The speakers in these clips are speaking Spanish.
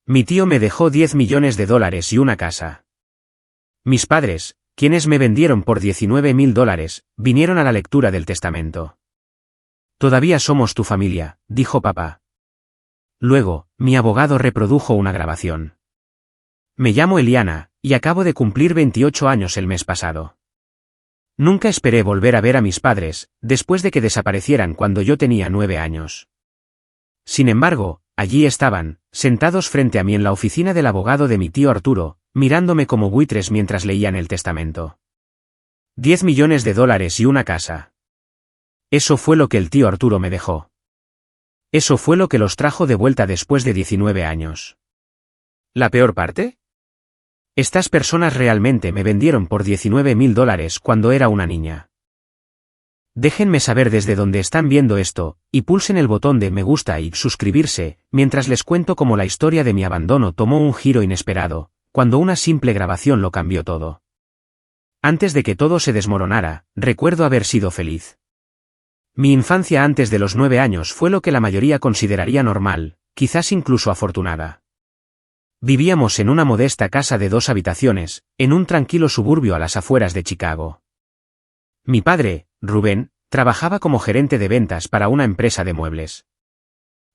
Mi tío me dejó 10 millones de dólares y una casa. Mis padres, quienes me vendieron por $19.000, vinieron a la lectura del testamento. Todavía somos tu familia, dijo papá. Luego, mi abogado reprodujo una grabación. Me llamo Eliana, y acabo de cumplir 28 años el mes pasado. Nunca esperé volver a ver a mis padres, después de que desaparecieran cuando yo tenía 9 años. Sin embargo, allí estaban, sentados frente a mí en la oficina del abogado de mi tío Arturo, mirándome como buitres mientras leían el testamento. 10 millones de dólares y una casa. Eso fue lo que el tío Arturo me dejó. Eso fue lo que los trajo de vuelta después de 19 años. ¿La peor parte? Estas personas realmente me vendieron por $19.000 cuando era una niña. Déjenme saber desde dónde están viendo esto, y pulsen el botón de me gusta y suscribirse, mientras les cuento cómo la historia de mi abandono tomó un giro inesperado, cuando una simple grabación lo cambió todo. Antes de que todo se desmoronara, recuerdo haber sido feliz. Mi infancia antes de los 9 años fue lo que la mayoría consideraría normal, quizás incluso afortunada. Vivíamos en una modesta casa de 2 habitaciones, en un tranquilo suburbio a las afueras de Chicago. Mi padre, Rubén, trabajaba como gerente de ventas para una empresa de muebles.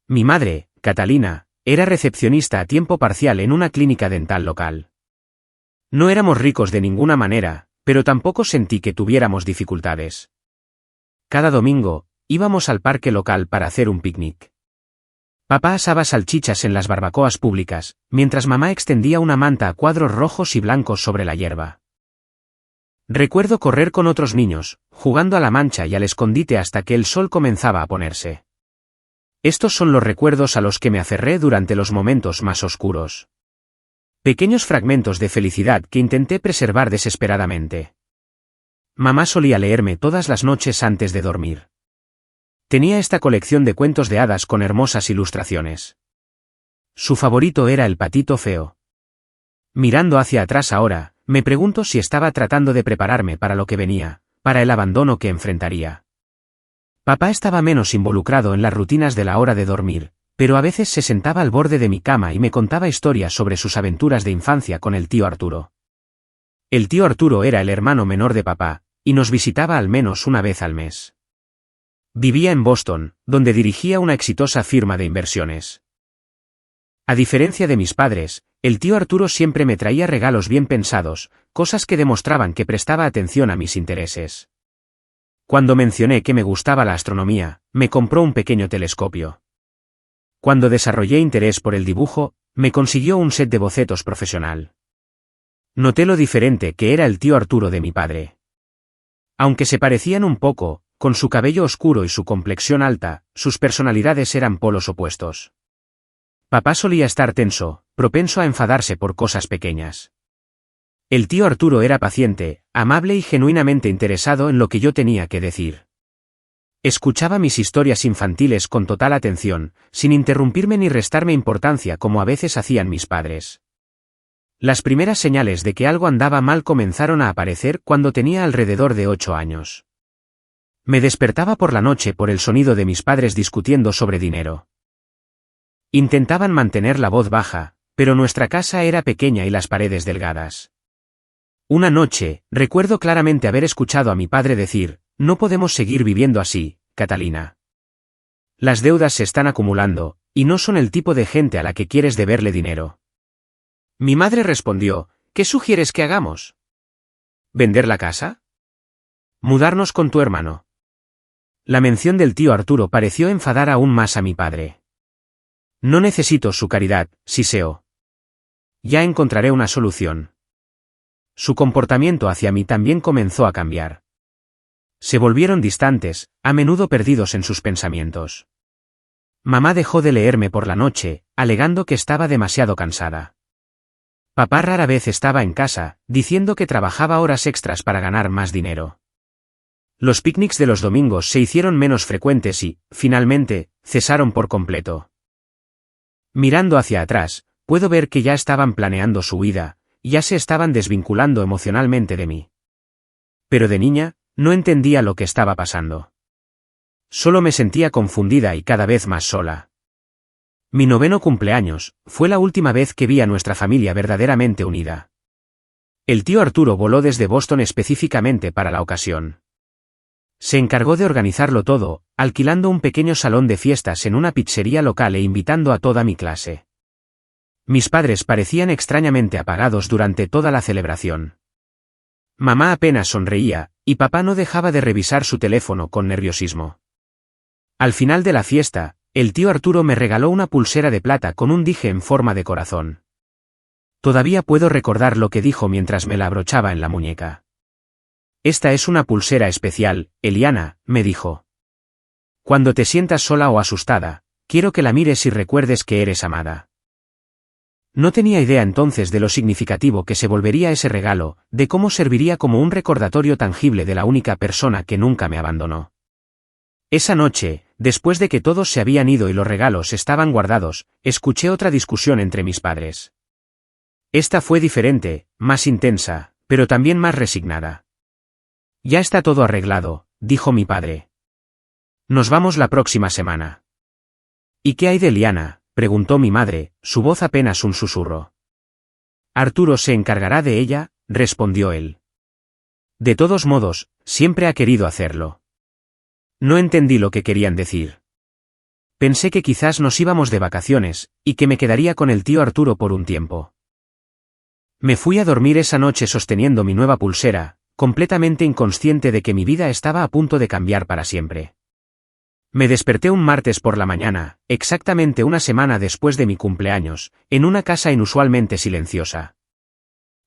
Mi madre, Catalina, era recepcionista a tiempo parcial en una clínica dental local. No éramos ricos de ninguna manera, pero tampoco sentí que tuviéramos dificultades. Cada domingo, íbamos al parque local para hacer un picnic. Papá asaba salchichas en las barbacoas públicas, mientras mamá extendía una manta a cuadros rojos y blancos sobre la hierba. Recuerdo correr con otros niños, jugando a la mancha y al escondite hasta que el sol comenzaba a ponerse. Estos son los recuerdos a los que me aferré durante los momentos más oscuros. Pequeños fragmentos de felicidad que intenté preservar desesperadamente. Mamá solía leerme todas las noches antes de dormir. Tenía esta colección de cuentos de hadas con hermosas ilustraciones. Su favorito era El patito feo. Mirando hacia atrás ahora, me pregunto si estaba tratando de prepararme para lo que venía, para el abandono que enfrentaría. Papá estaba menos involucrado en las rutinas de la hora de dormir, pero a veces se sentaba al borde de mi cama y me contaba historias sobre sus aventuras de infancia con el tío Arturo. El tío Arturo era el hermano menor de papá, y nos visitaba al menos una vez al mes. Vivía en Boston, donde dirigía una exitosa firma de inversiones. A diferencia de mis padres, el tío Arturo siempre me traía regalos bien pensados, cosas que demostraban que prestaba atención a mis intereses. Cuando mencioné que me gustaba la astronomía, me compró un pequeño telescopio. Cuando desarrollé interés por el dibujo, me consiguió un set de bocetos profesional. Noté lo diferente que era el tío Arturo de mi padre. Aunque se parecían un poco, con su cabello oscuro y su complexión alta, sus personalidades eran polos opuestos. Papá solía estar tenso, propenso a enfadarse por cosas pequeñas. El tío Arturo era paciente, amable y genuinamente interesado en lo que yo tenía que decir. Escuchaba mis historias infantiles con total atención, sin interrumpirme ni restarme importancia como a veces hacían mis padres. Las primeras señales de que algo andaba mal comenzaron a aparecer cuando tenía alrededor de 8 años. Me despertaba por la noche por el sonido de mis padres discutiendo sobre dinero. Intentaban mantener la voz baja, pero nuestra casa era pequeña y las paredes delgadas. Una noche, recuerdo claramente haber escuchado a mi padre decir, «No podemos seguir viviendo así, Catalina. Las deudas se están acumulando, y no son el tipo de gente a la que quieres deberle dinero». Mi madre respondió, «¿Qué sugieres que hagamos? ¿Vender la casa? ¿Mudarnos con tu hermano?» La mención del tío Arturo pareció enfadar aún más a mi padre. «No necesito su caridad, Siseo. Ya encontraré una solución». Su comportamiento hacia mí también comenzó a cambiar. Se volvieron distantes, a menudo perdidos en sus pensamientos. Mamá dejó de leerme por la noche, alegando que estaba demasiado cansada. Papá rara vez estaba en casa, diciendo que trabajaba horas extras para ganar más dinero. Los picnics de los domingos se hicieron menos frecuentes y, finalmente, cesaron por completo. Mirando hacia atrás, puedo ver que ya estaban planeando su huida, ya se estaban desvinculando emocionalmente de mí. Pero de niña, no entendía lo que estaba pasando. Solo me sentía confundida y cada vez más sola. Mi 9º cumpleaños, fue la última vez que vi a nuestra familia verdaderamente unida. El tío Arturo voló desde Boston específicamente para la ocasión. Se encargó de organizarlo todo, alquilando un pequeño salón de fiestas en una pizzería local e invitando a toda mi clase. Mis padres parecían extrañamente apagados durante toda la celebración. Mamá apenas sonreía, y papá no dejaba de revisar su teléfono con nerviosismo. Al final de la fiesta, el tío Arturo me regaló una pulsera de plata con un dije en forma de corazón. Todavía puedo recordar lo que dijo mientras me la abrochaba en la muñeca. Esta es una pulsera especial, Eliana, me dijo. Cuando te sientas sola o asustada, quiero que la mires y recuerdes que eres amada. No tenía idea entonces de lo significativo que se volvería ese regalo, de cómo serviría como un recordatorio tangible de la única persona que nunca me abandonó. Esa noche, después de que todos se habían ido y los regalos estaban guardados, escuché otra discusión entre mis padres. Esta fue diferente, más intensa, pero también más resignada. Ya está todo arreglado, dijo mi padre. Nos vamos la próxima semana. ¿Y qué hay de Eliana?, preguntó mi madre, su voz apenas un susurro. Arturo se encargará de ella, respondió él. De todos modos, siempre ha querido hacerlo. No entendí lo que querían decir. Pensé que quizás nos íbamos de vacaciones, y que me quedaría con el tío Arturo por un tiempo. Me fui a dormir esa noche sosteniendo mi nueva pulsera, completamente inconsciente de que mi vida estaba a punto de cambiar para siempre. Me desperté un martes por la mañana, exactamente una semana después de mi cumpleaños, en una casa inusualmente silenciosa.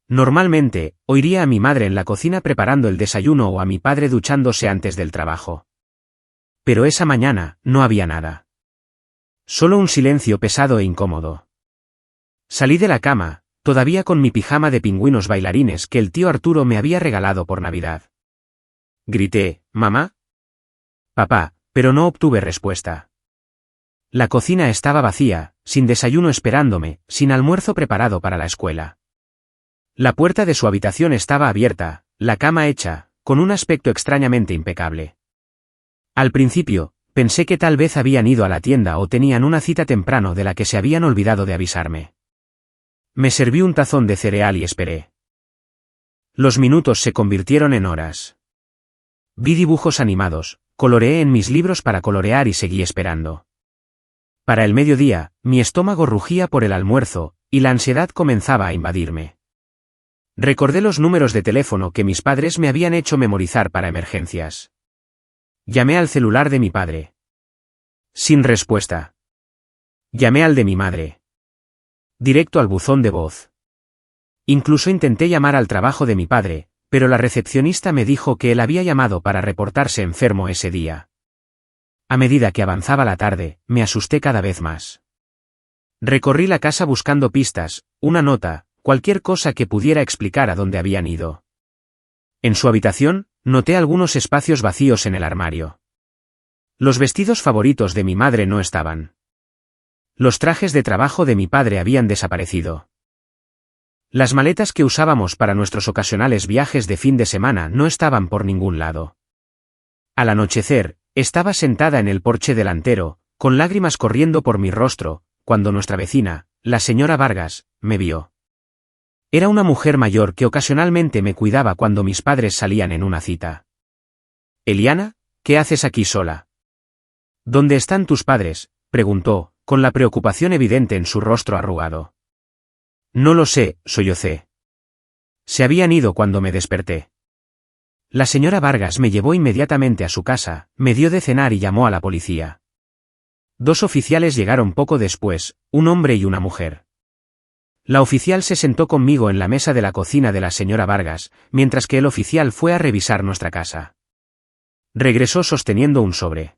Normalmente, oiría a mi madre en la cocina preparando el desayuno o a mi padre duchándose antes del trabajo. Pero esa mañana, no había nada. Solo un silencio pesado e incómodo. Salí de la cama, todavía con mi pijama de pingüinos bailarines que el tío Arturo me había regalado por Navidad. Grité, «¿Mamá?» «Papá», pero no obtuve respuesta. La cocina estaba vacía, sin desayuno esperándome, sin almuerzo preparado para la escuela. La puerta de su habitación estaba abierta, la cama hecha, con un aspecto extrañamente impecable. Al principio, pensé que tal vez habían ido a la tienda o tenían una cita temprano de la que se habían olvidado de avisarme. Me serví un tazón de cereal y esperé. Los minutos se convirtieron en horas. Vi dibujos animados, coloreé en mis libros para colorear y seguí esperando. Para el mediodía, mi estómago rugía por el almuerzo, y la ansiedad comenzaba a invadirme. Recordé los números de teléfono que mis padres me habían hecho memorizar para emergencias. Llamé al celular de mi padre. Sin respuesta. Llamé al de mi madre. Directo al buzón de voz. Incluso intenté llamar al trabajo de mi padre, pero la recepcionista me dijo que él había llamado para reportarse enfermo ese día. A medida que avanzaba la tarde, me asusté cada vez más. Recorrí la casa buscando pistas, una nota, cualquier cosa que pudiera explicar a dónde habían ido. En su habitación, noté algunos espacios vacíos en el armario. Los vestidos favoritos de mi madre no estaban. Los trajes de trabajo de mi padre habían desaparecido. Las maletas que usábamos para nuestros ocasionales viajes de fin de semana no estaban por ningún lado. Al anochecer, estaba sentada en el porche delantero, con lágrimas corriendo por mi rostro, cuando nuestra vecina, la señora Vargas, me vio. Era una mujer mayor que ocasionalmente me cuidaba cuando mis padres salían en una cita. «Eliana, ¿qué haces aquí sola?» «¿Dónde están tus padres?», preguntó, con la preocupación evidente en su rostro arrugado. «No lo sé», sollocé. Se habían ido cuando me desperté. La señora Vargas me llevó inmediatamente a su casa, me dio de cenar y llamó a la policía. 2 oficiales llegaron poco después, un hombre y una mujer. La oficial se sentó conmigo en la mesa de la cocina de la señora Vargas, mientras que el oficial fue a revisar nuestra casa. Regresó sosteniendo un sobre.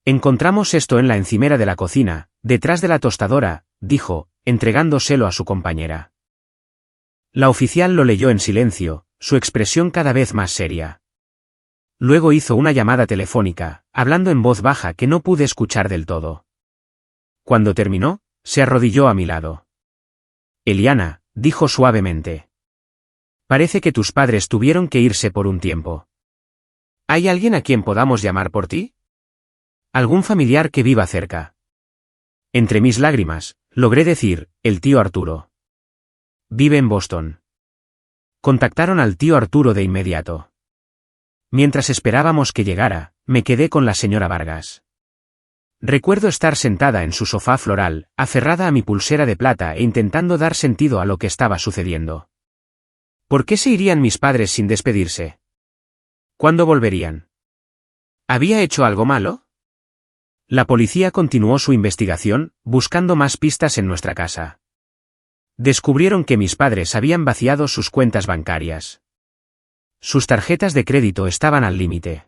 «Encontramos esto en la encimera de la cocina, detrás de la tostadora», dijo, entregándoselo a su compañera. La oficial lo leyó en silencio, su expresión cada vez más seria. Luego hizo una llamada telefónica, hablando en voz baja que no pude escuchar del todo. Cuando terminó, se arrodilló a mi lado. «Eliana», dijo suavemente. «Parece que tus padres tuvieron que irse por un tiempo. ¿Hay alguien a quien podamos llamar por ti? ¿Algún familiar que viva cerca?» Entre mis lágrimas, logré decir, el tío Arturo. Vive en Boston. Contactaron al tío Arturo de inmediato. Mientras esperábamos que llegara, me quedé con la señora Vargas. Recuerdo estar sentada en su sofá floral, aferrada a mi pulsera de plata e intentando dar sentido a lo que estaba sucediendo. ¿Por qué se irían mis padres sin despedirse? ¿Cuándo volverían? ¿Había hecho algo malo? La policía continuó su investigación, buscando más pistas en nuestra casa. Descubrieron que mis padres habían vaciado sus cuentas bancarias. Sus tarjetas de crédito estaban al límite.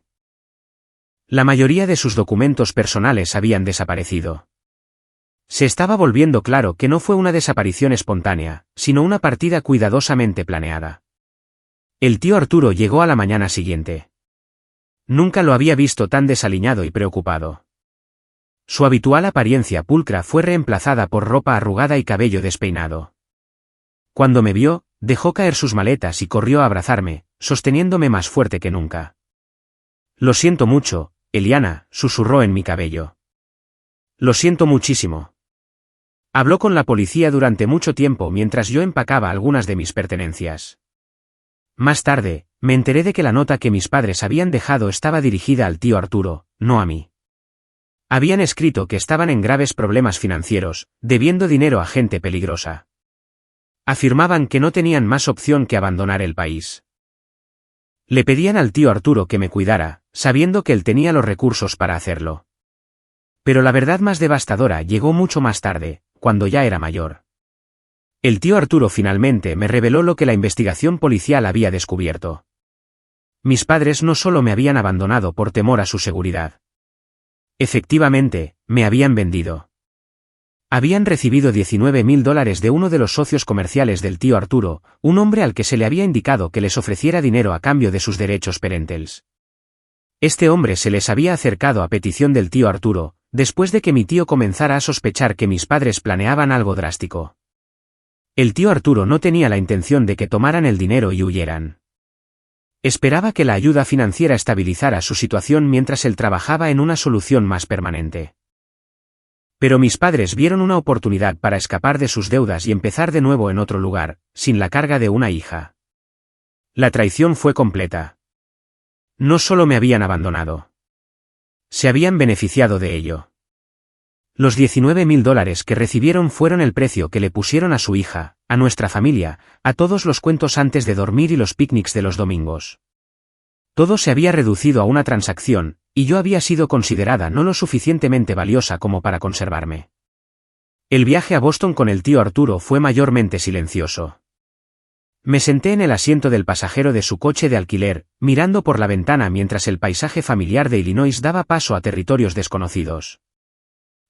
La mayoría de sus documentos personales habían desaparecido. Se estaba volviendo claro que no fue una desaparición espontánea, sino una partida cuidadosamente planeada. El tío Arturo llegó a la mañana siguiente. Nunca lo había visto tan desaliñado y preocupado. Su habitual apariencia pulcra fue reemplazada por ropa arrugada y cabello despeinado. Cuando me vio, dejó caer sus maletas y corrió a abrazarme, sosteniéndome más fuerte que nunca. Lo siento mucho, Eliana, susurró en mi cabello. Lo siento muchísimo. Habló con la policía durante mucho tiempo mientras yo empacaba algunas de mis pertenencias. Más tarde, me enteré de que la nota que mis padres habían dejado estaba dirigida al tío Arturo, no a mí. Habían escrito que estaban en graves problemas financieros, debiendo dinero a gente peligrosa. Afirmaban que no tenían más opción que abandonar el país. Le pedían al tío Arturo que me cuidara, sabiendo que él tenía los recursos para hacerlo. Pero la verdad más devastadora llegó mucho más tarde, cuando ya era mayor. El tío Arturo finalmente me reveló lo que la investigación policial había descubierto. Mis padres no solo me habían abandonado por temor a su seguridad. Efectivamente, me habían vendido. Habían recibido $19.000 de uno de los socios comerciales del tío Arturo, un hombre al que se le había indicado que les ofreciera dinero a cambio de sus derechos parentales. Este hombre se les había acercado a petición del tío Arturo, después de que mi tío comenzara a sospechar que mis padres planeaban algo drástico. El tío Arturo no tenía la intención de que tomaran el dinero y huyeran. Esperaba que la ayuda financiera estabilizara su situación mientras él trabajaba en una solución más permanente. Pero mis padres vieron una oportunidad para escapar de sus deudas y empezar de nuevo en otro lugar, sin la carga de una hija. La traición fue completa. No solo me habían abandonado. Se habían beneficiado de ello. Los $19.000 que recibieron fueron el precio que le pusieron a su hija, a nuestra familia, a todos los cuentos antes de dormir y los picnics de los domingos. Todo se había reducido a una transacción, y yo había sido considerada no lo suficientemente valiosa como para conservarme. El viaje a Boston con el tío Arturo fue mayormente silencioso. Me senté en el asiento del pasajero de su coche de alquiler, mirando por la ventana mientras el paisaje familiar de Illinois daba paso a territorios desconocidos.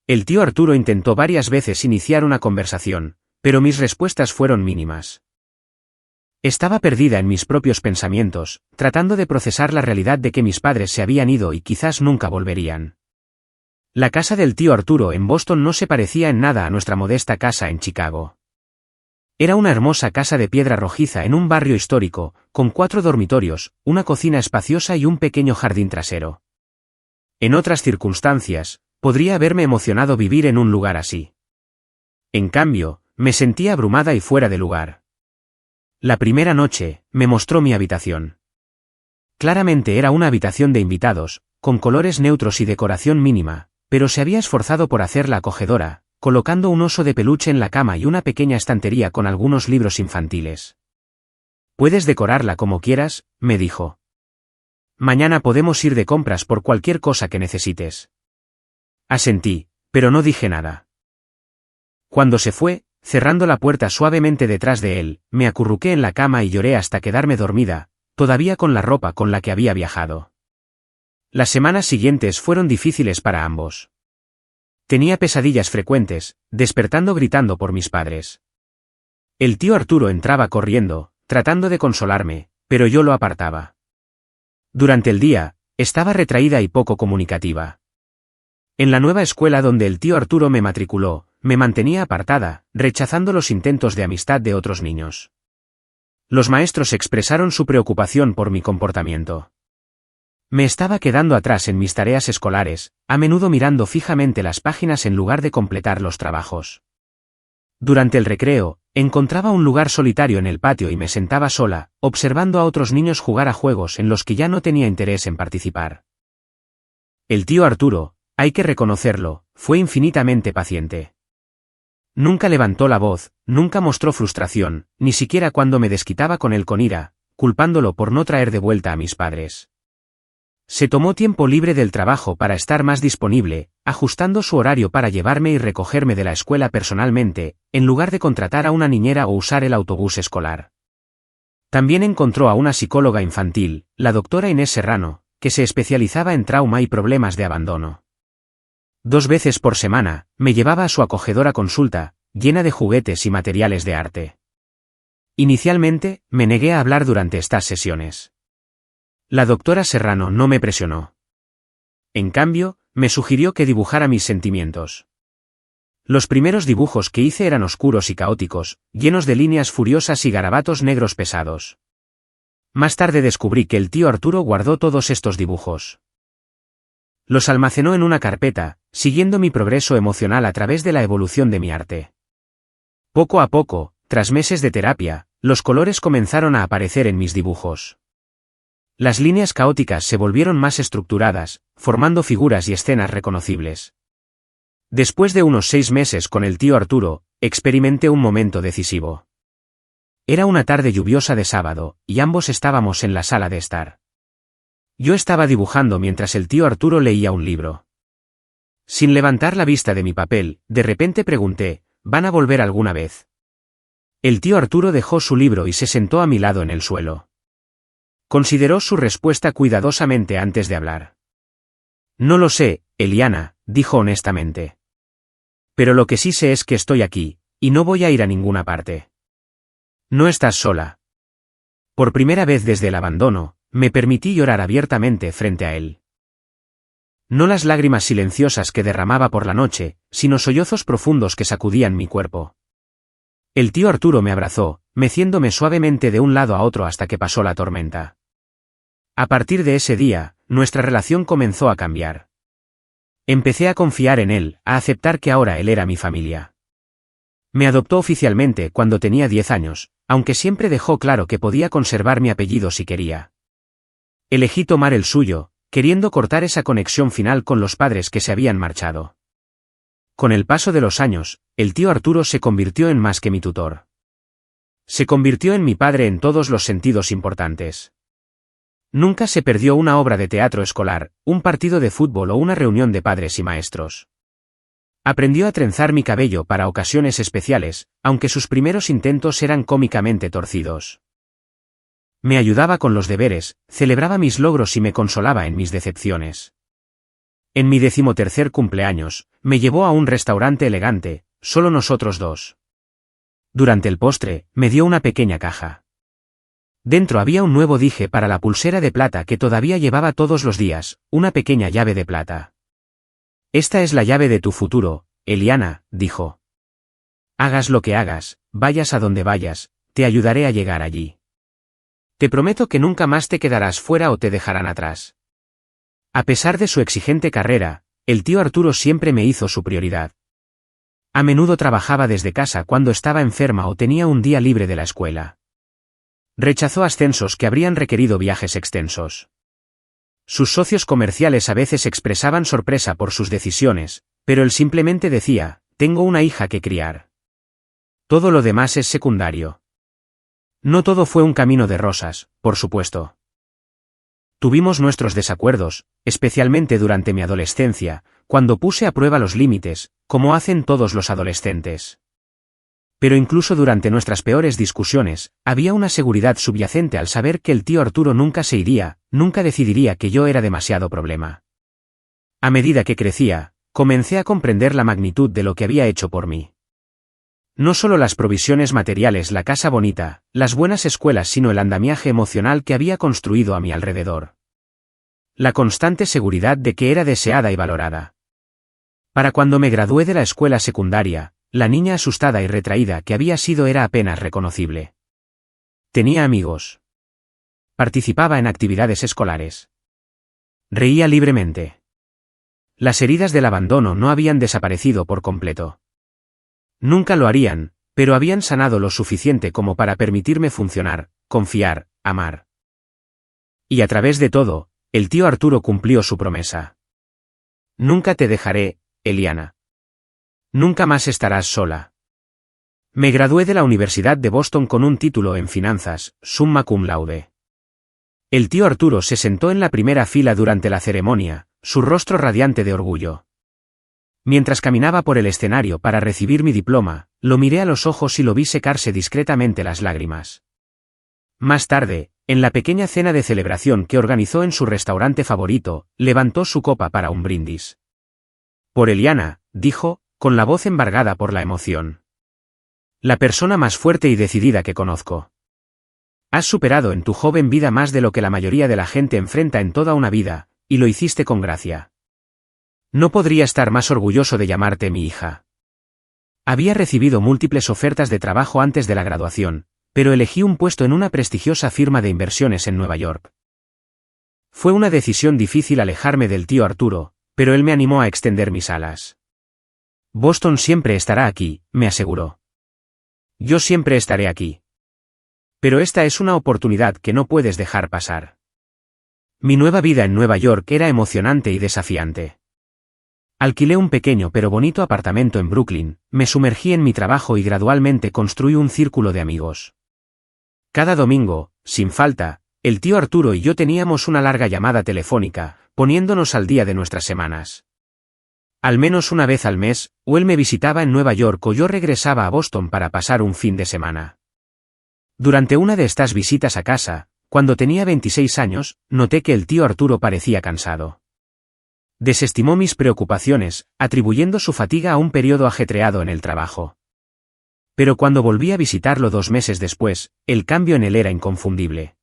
El tío Arturo intentó varias veces iniciar una conversación, pero mis respuestas fueron mínimas. Estaba perdida en mis propios pensamientos, tratando de procesar la realidad de que mis padres se habían ido y quizás nunca volverían. La casa del tío Arturo en Boston no se parecía en nada a nuestra modesta casa en Chicago. Era una hermosa casa de piedra rojiza en un barrio histórico, con 4 dormitorios, una cocina espaciosa y un pequeño jardín trasero. En otras circunstancias, podría haberme emocionado vivir en un lugar así. En cambio, me sentía abrumada y fuera de lugar. La primera noche, me mostró mi habitación. Claramente era una habitación de invitados, con colores neutros y decoración mínima, pero se había esforzado por hacerla acogedora, colocando un oso de peluche en la cama y una pequeña estantería con algunos libros infantiles. «Puedes decorarla como quieras», me dijo. «Mañana podemos ir de compras por cualquier cosa que necesites». Asentí, pero no dije nada. Cuando se fue, cerrando la puerta suavemente detrás de él, me acurruqué en la cama y lloré hasta quedarme dormida, todavía con la ropa con la que había viajado. Las semanas siguientes fueron difíciles para ambos. Tenía pesadillas frecuentes, despertando gritando por mis padres. El tío Arturo entraba corriendo, tratando de consolarme, pero yo lo apartaba. Durante el día, estaba retraída y poco comunicativa. En la nueva escuela donde el tío Arturo me matriculó, me mantenía apartada, rechazando los intentos de amistad de otros niños. Los maestros expresaron su preocupación por mi comportamiento. Me estaba quedando atrás en mis tareas escolares, a menudo mirando fijamente las páginas en lugar de completar los trabajos. Durante el recreo, encontraba un lugar solitario en el patio y me sentaba sola, observando a otros niños jugar a juegos en los que ya no tenía interés en participar. El tío Arturo, hay que reconocerlo, fue infinitamente paciente. Nunca levantó la voz, nunca mostró frustración, ni siquiera cuando me desquitaba con él con ira, culpándolo por no traer de vuelta a mis padres. Se tomó tiempo libre del trabajo para estar más disponible, ajustando su horario para llevarme y recogerme de la escuela personalmente, en lugar de contratar a una niñera o usar el autobús escolar. También encontró a una psicóloga infantil, la doctora Inés Serrano, que se especializaba en trauma y problemas de abandono. 2 veces por semana, me llevaba a su acogedora consulta, llena de juguetes y materiales de arte. Inicialmente, me negué a hablar durante estas sesiones. La doctora Serrano no me presionó. En cambio, me sugirió que dibujara mis sentimientos. Los primeros dibujos que hice eran oscuros y caóticos, llenos de líneas furiosas y garabatos negros pesados. Más tarde descubrí que el tío Arturo guardó todos estos dibujos. Los almacenó en una carpeta, siguiendo mi progreso emocional a través de la evolución de mi arte. Poco a poco, tras meses de terapia, los colores comenzaron a aparecer en mis dibujos. Las líneas caóticas se volvieron más estructuradas, formando figuras y escenas reconocibles. Después de unos 6 meses con el tío Arturo, experimenté un momento decisivo. Era una tarde lluviosa de sábado, y ambos estábamos en la sala de estar. Yo estaba dibujando mientras el tío Arturo leía un libro. Sin levantar la vista de mi papel, de repente pregunté, ¿van a volver alguna vez? El tío Arturo dejó su libro y se sentó a mi lado en el suelo. Consideró su respuesta cuidadosamente antes de hablar. No lo sé, Eliana, dijo honestamente. Pero lo que sí sé es que estoy aquí, y no voy a ir a ninguna parte. No estás sola. Por primera vez desde el abandono, me permití llorar abiertamente frente a él. No las lágrimas silenciosas que derramaba por la noche, sino sollozos profundos que sacudían mi cuerpo. El tío Arturo me abrazó, meciéndome suavemente de un lado a otro hasta que pasó la tormenta. A partir de ese día, nuestra relación comenzó a cambiar. Empecé a confiar en él, a aceptar que ahora él era mi familia. Me adoptó oficialmente cuando tenía 10 años, aunque siempre dejó claro que podía conservar mi apellido si quería. Elegí tomar el suyo, queriendo cortar esa conexión final con los padres que se habían marchado. Con el paso de los años, el tío Arturo se convirtió en más que mi tutor. Se convirtió en mi padre en todos los sentidos importantes. Nunca se perdió una obra de teatro escolar, un partido de fútbol o una reunión de padres y maestros. Aprendió a trenzar mi cabello para ocasiones especiales, aunque sus primeros intentos eran cómicamente torcidos. Me ayudaba con los deberes, celebraba mis logros y me consolaba en mis decepciones. En mi 13º cumpleaños, me llevó a un restaurante elegante, solo nosotros dos. Durante el postre, me dio una pequeña caja. Dentro había un nuevo dije para la pulsera de plata que todavía llevaba todos los días, una pequeña llave de plata. Esta es la llave de tu futuro, Eliana, dijo. Hagas lo que hagas, vayas a donde vayas, te ayudaré a llegar allí. Te prometo que nunca más te quedarás fuera o te dejarán atrás. A pesar de su exigente carrera, el tío Arturo siempre me hizo su prioridad. A menudo trabajaba desde casa cuando estaba enferma o tenía un día libre de la escuela. Rechazó ascensos que habrían requerido viajes extensos. Sus socios comerciales a veces expresaban sorpresa por sus decisiones, pero él simplemente decía, tengo una hija que criar. Todo lo demás es secundario. No todo fue un camino de rosas, por supuesto. Tuvimos nuestros desacuerdos, especialmente durante mi adolescencia, cuando puse a prueba los límites, como hacen todos los adolescentes. Pero incluso durante nuestras peores discusiones, había una seguridad subyacente al saber que el tío Arturo nunca se iría, nunca decidiría que yo era demasiado problema. A medida que crecía, comencé a comprender la magnitud de lo que había hecho por mí. No solo las provisiones materiales, la casa bonita, las buenas escuelas, sino el andamiaje emocional que había construido a mi alrededor. La constante seguridad de que era deseada y valorada. Para cuando me gradué de la escuela secundaria, la niña asustada y retraída que había sido era apenas reconocible. Tenía amigos. Participaba en actividades escolares. Reía libremente. Las heridas del abandono no habían desaparecido por completo. Nunca lo harían, pero habían sanado lo suficiente como para permitirme funcionar, confiar, amar. Y a través de todo, el tío Arturo cumplió su promesa. Nunca te dejaré, Eliana. Nunca más estarás sola. Me gradué de la Universidad de Boston con un título en finanzas, summa cum laude. El tío Arturo se sentó en la primera fila durante la ceremonia, su rostro radiante de orgullo. Mientras caminaba por el escenario para recibir mi diploma, lo miré a los ojos y lo vi secarse discretamente las lágrimas. Más tarde, en la pequeña cena de celebración que organizó en su restaurante favorito, levantó su copa para un brindis. Por Eliana, dijo, con la voz embargada por la emoción. La persona más fuerte y decidida que conozco. Has superado en tu joven vida más de lo que la mayoría de la gente enfrenta en toda una vida, y lo hiciste con gracia. No podría estar más orgulloso de llamarte mi hija. Había recibido múltiples ofertas de trabajo antes de la graduación, pero elegí un puesto en una prestigiosa firma de inversiones en Nueva York. Fue una decisión difícil alejarme del tío Arturo, pero él me animó a extender mis alas. Boston siempre estará aquí, me aseguró. Yo siempre estaré aquí. Pero esta es una oportunidad que no puedes dejar pasar. Mi nueva vida en Nueva York era emocionante y desafiante. Alquilé un pequeño pero bonito apartamento en Brooklyn, me sumergí en mi trabajo y gradualmente construí un círculo de amigos. Cada domingo, sin falta, el tío Arturo y yo teníamos una larga llamada telefónica, poniéndonos al día de nuestras semanas. Al menos una vez al mes, o él me visitaba en Nueva York o yo regresaba a Boston para pasar un fin de semana. Durante una de estas visitas a casa, cuando tenía 26 años, noté que el tío Arturo parecía cansado. Desestimó mis preocupaciones, atribuyendo su fatiga a un periodo ajetreado en el trabajo. Pero cuando volví a visitarlo 2 meses después, el cambio en él era inconfundible.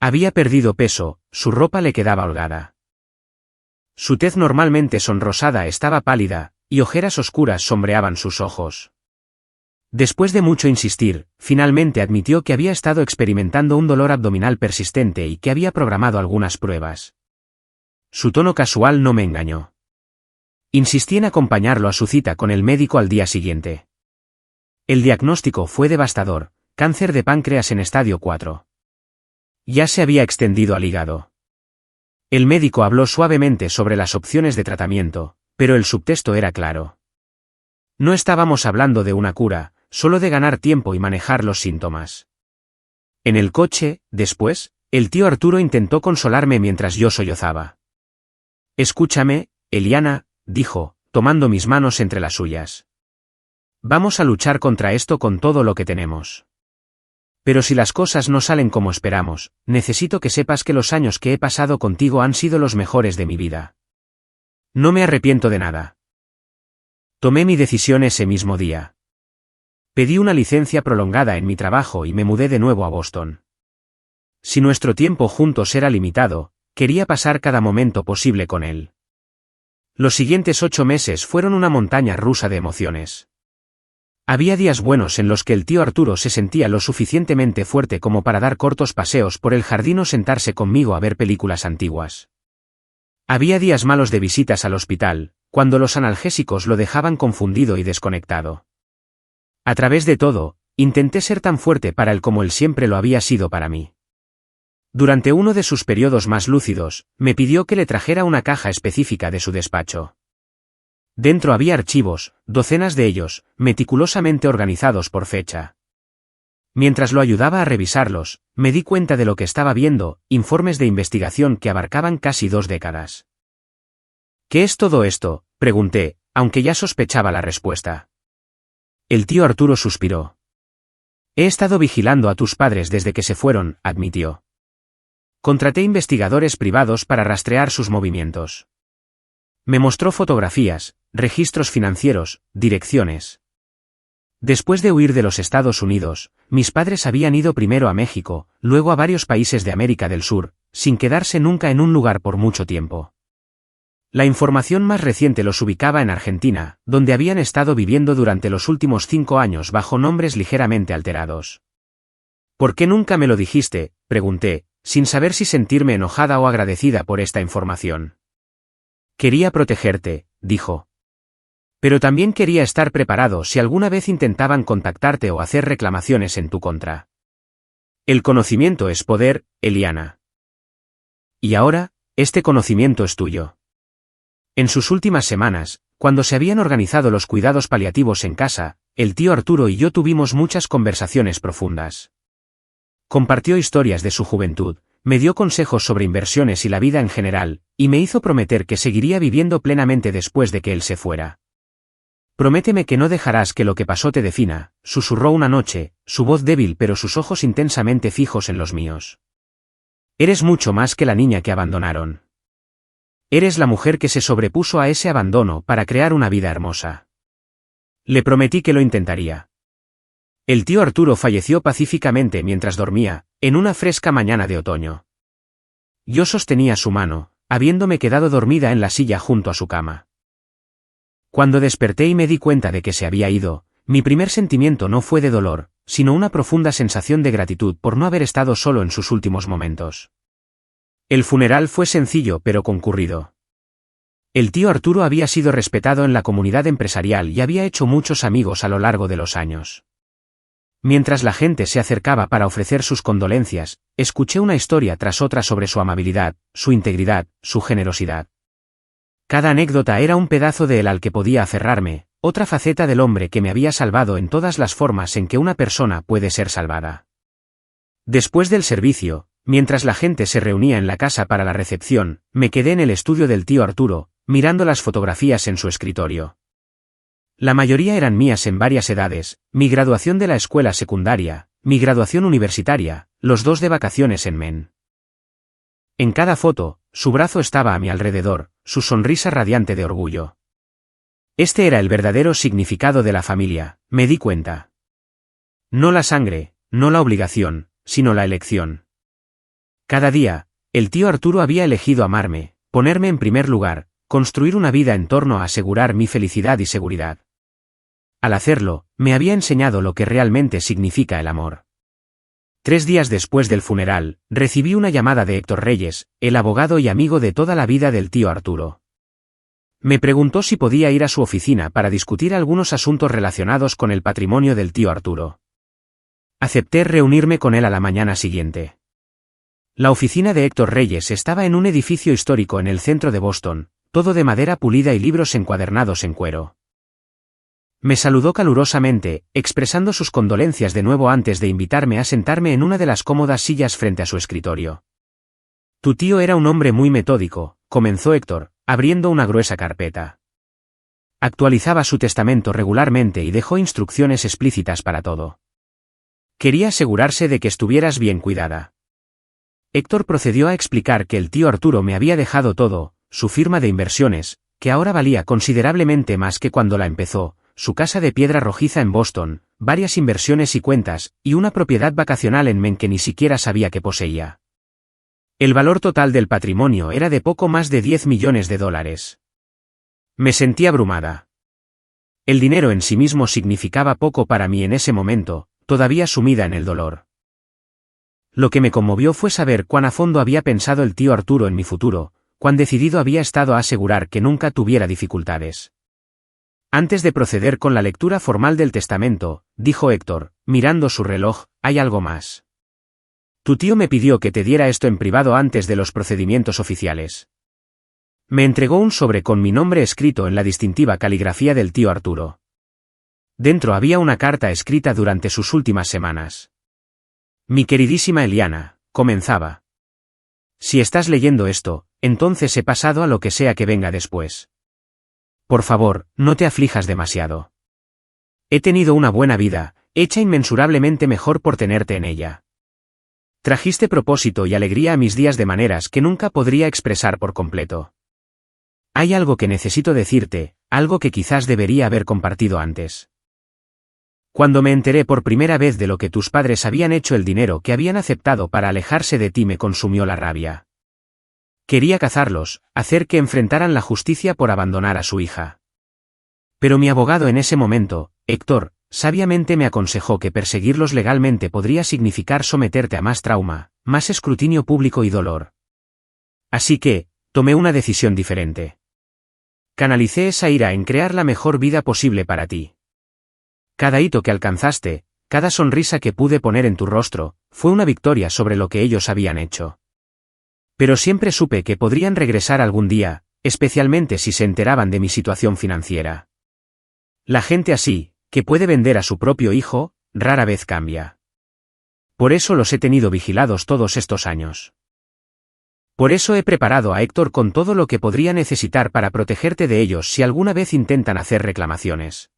Había perdido peso, su ropa le quedaba holgada. Su tez normalmente sonrosada estaba pálida, y ojeras oscuras sombreaban sus ojos. Después de mucho insistir, finalmente admitió que había estado experimentando un dolor abdominal persistente y que había programado algunas pruebas. Su tono casual no me engañó. Insistí en acompañarlo a su cita con el médico al día siguiente. El diagnóstico fue devastador, cáncer de páncreas en estadio 4. Ya se había extendido al hígado. El médico habló suavemente sobre las opciones de tratamiento, pero el subtexto era claro. No estábamos hablando de una cura, solo de ganar tiempo y manejar los síntomas. En el coche, después, el tío Arturo intentó consolarme mientras yo sollozaba. Escúchame, Eliana, dijo, tomando mis manos entre las suyas. Vamos a luchar contra esto con todo lo que tenemos. Pero si las cosas no salen como esperamos, necesito que sepas que los años que he pasado contigo han sido los mejores de mi vida. No me arrepiento de nada. Tomé mi decisión ese mismo día. Pedí una licencia prolongada en mi trabajo y me mudé de nuevo a Boston. Si nuestro tiempo juntos era limitado, quería pasar cada momento posible con él. Los siguientes 8 meses fueron una montaña rusa de emociones. Había días buenos en los que el tío Arturo se sentía lo suficientemente fuerte como para dar cortos paseos por el jardín o sentarse conmigo a ver películas antiguas. Había días malos de visitas al hospital, cuando los analgésicos lo dejaban confundido y desconectado. A través de todo, intenté ser tan fuerte para él como él siempre lo había sido para mí. Durante uno de sus periodos más lúcidos, me pidió que le trajera una caja específica de su despacho. Dentro había archivos, docenas de ellos, meticulosamente organizados por fecha. Mientras lo ayudaba a revisarlos, me di cuenta de lo que estaba viendo, informes de investigación que abarcaban casi 2 décadas. ¿Qué es todo esto?, pregunté, aunque ya sospechaba la respuesta. El tío Arturo suspiró. He estado vigilando a tus padres desde que se fueron, admitió. Contraté investigadores privados para rastrear sus movimientos. Me mostró fotografías, registros financieros, direcciones. Después de huir de los Estados Unidos, mis padres habían ido primero a México, luego a varios países de América del Sur, sin quedarse nunca en un lugar por mucho tiempo. La información más reciente los ubicaba en Argentina, donde habían estado viviendo durante los últimos 5 años bajo nombres ligeramente alterados. ¿Por qué nunca me lo dijiste?, pregunté, sin saber si sentirme enojada o agradecida por esta información. Quería protegerte, dijo. Pero también quería estar preparado si alguna vez intentaban contactarte o hacer reclamaciones en tu contra. El conocimiento es poder, Eliana. Y ahora, este conocimiento es tuyo. En sus últimas semanas, cuando se habían organizado los cuidados paliativos en casa, el tío Arturo y yo tuvimos muchas conversaciones profundas. Compartió historias de su juventud, me dio consejos sobre inversiones y la vida en general, y me hizo prometer que seguiría viviendo plenamente después de que él se fuera. Prométeme que no dejarás que lo que pasó te defina, susurró una noche, su voz débil pero sus ojos intensamente fijos en los míos. Eres mucho más que la niña que abandonaron. Eres la mujer que se sobrepuso a ese abandono para crear una vida hermosa. Le prometí que lo intentaría. El tío Arturo falleció pacíficamente mientras dormía, en una fresca mañana de otoño. Yo sostenía su mano, habiéndome quedado dormida en la silla junto a su cama. Cuando desperté y me di cuenta de que se había ido, mi primer sentimiento no fue de dolor, sino una profunda sensación de gratitud por no haber estado solo en sus últimos momentos. El funeral fue sencillo pero concurrido. El tío Arturo había sido respetado en la comunidad empresarial y había hecho muchos amigos a lo largo de los años. Mientras la gente se acercaba para ofrecer sus condolencias, escuché una historia tras otra sobre su amabilidad, su integridad, su generosidad. Cada anécdota era un pedazo de él al que podía aferrarme, otra faceta del hombre que me había salvado en todas las formas en que una persona puede ser salvada. Después del servicio, mientras la gente se reunía en la casa para la recepción, me quedé en el estudio del tío Arturo, mirando las fotografías en su escritorio. La mayoría eran mías en varias edades, mi graduación de la escuela secundaria, mi graduación universitaria, los 2 de vacaciones en Maine. En cada foto, su brazo estaba a mi alrededor, su sonrisa radiante de orgullo. Este era el verdadero significado de la familia, me di cuenta. No la sangre, no la obligación, sino la elección. Cada día, el tío Arturo había elegido amarme, ponerme en primer lugar, construir una vida en torno a asegurar mi felicidad y seguridad. Al hacerlo, me había enseñado lo que realmente significa el amor. 3 días después del funeral, recibí una llamada de Héctor Reyes, el abogado y amigo de toda la vida del tío Arturo. Me preguntó si podía ir a su oficina para discutir algunos asuntos relacionados con el patrimonio del tío Arturo. Acepté reunirme con él a la mañana siguiente. La oficina de Héctor Reyes estaba en un edificio histórico en el centro de Boston, todo de madera pulida y libros encuadernados en cuero. Me saludó calurosamente, expresando sus condolencias de nuevo antes de invitarme a sentarme en una de las cómodas sillas frente a su escritorio. Tu tío era un hombre muy metódico, comenzó Héctor, abriendo una gruesa carpeta. Actualizaba su testamento regularmente y dejó instrucciones explícitas para todo. Quería asegurarse de que estuvieras bien cuidada. Héctor procedió a explicar que el tío Arturo me había dejado todo, su firma de inversiones, que ahora valía considerablemente más que cuando la empezó, su casa de piedra rojiza en Boston, varias inversiones y cuentas, y una propiedad vacacional en Maine que ni siquiera sabía que poseía. El valor total del patrimonio era de poco más de $10 millones. Me sentí abrumada. El dinero en sí mismo significaba poco para mí en ese momento, todavía sumida en el dolor. Lo que me conmovió fue saber cuán a fondo había pensado el tío Arturo en mi futuro, cuán decidido había estado a asegurar que nunca tuviera dificultades. Antes de proceder con la lectura formal del testamento, dijo Héctor, mirando su reloj, hay algo más. Tu tío me pidió que te diera esto en privado antes de los procedimientos oficiales. Me entregó un sobre con mi nombre escrito en la distintiva caligrafía del tío Arturo. Dentro había una carta escrita durante sus últimas semanas. Mi queridísima Eliana, comenzaba. Si estás leyendo esto, entonces he pasado a lo que sea que venga después. Por favor, no te aflijas demasiado. He tenido una buena vida, hecha inmensurablemente mejor por tenerte en ella. Trajiste propósito y alegría a mis días de maneras que nunca podría expresar por completo. Hay algo que necesito decirte, algo que quizás debería haber compartido antes. Cuando me enteré por primera vez de lo que tus padres habían hecho, el dinero que habían aceptado para alejarse de ti me consumió la rabia. Quería cazarlos, hacer que enfrentaran la justicia por abandonar a su hija. Pero mi abogado en ese momento, Héctor, sabiamente me aconsejó que perseguirlos legalmente podría significar someterte a más trauma, más escrutinio público y dolor. Así que, tomé una decisión diferente. Canalicé esa ira en crear la mejor vida posible para ti. Cada hito que alcanzaste, cada sonrisa que pude poner en tu rostro, fue una victoria sobre lo que ellos habían hecho. Pero siempre supe que podrían regresar algún día, especialmente si se enteraban de mi situación financiera. La gente así, que puede vender a su propio hijo, rara vez cambia. Por eso los he tenido vigilados todos estos años. Por eso he preparado a Héctor con todo lo que podría necesitar para protegerte de ellos si alguna vez intentan hacer reclamaciones.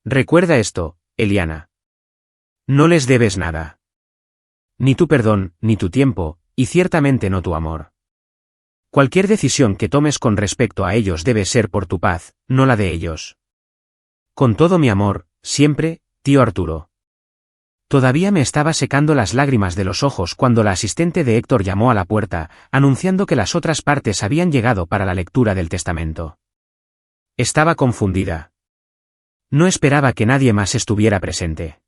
Recuerda esto, Eliana. No les debes nada. Ni tu perdón, ni tu tiempo, y ciertamente no tu amor. Cualquier decisión que tomes con respecto a ellos debe ser por tu paz, no la de ellos. Con todo mi amor, siempre, tío Arturo. Todavía me estaba secando las lágrimas de los ojos cuando la asistente de Héctor llamó a la puerta, anunciando que las otras partes habían llegado para la lectura del testamento. Estaba confundida. No esperaba que nadie más estuviera presente.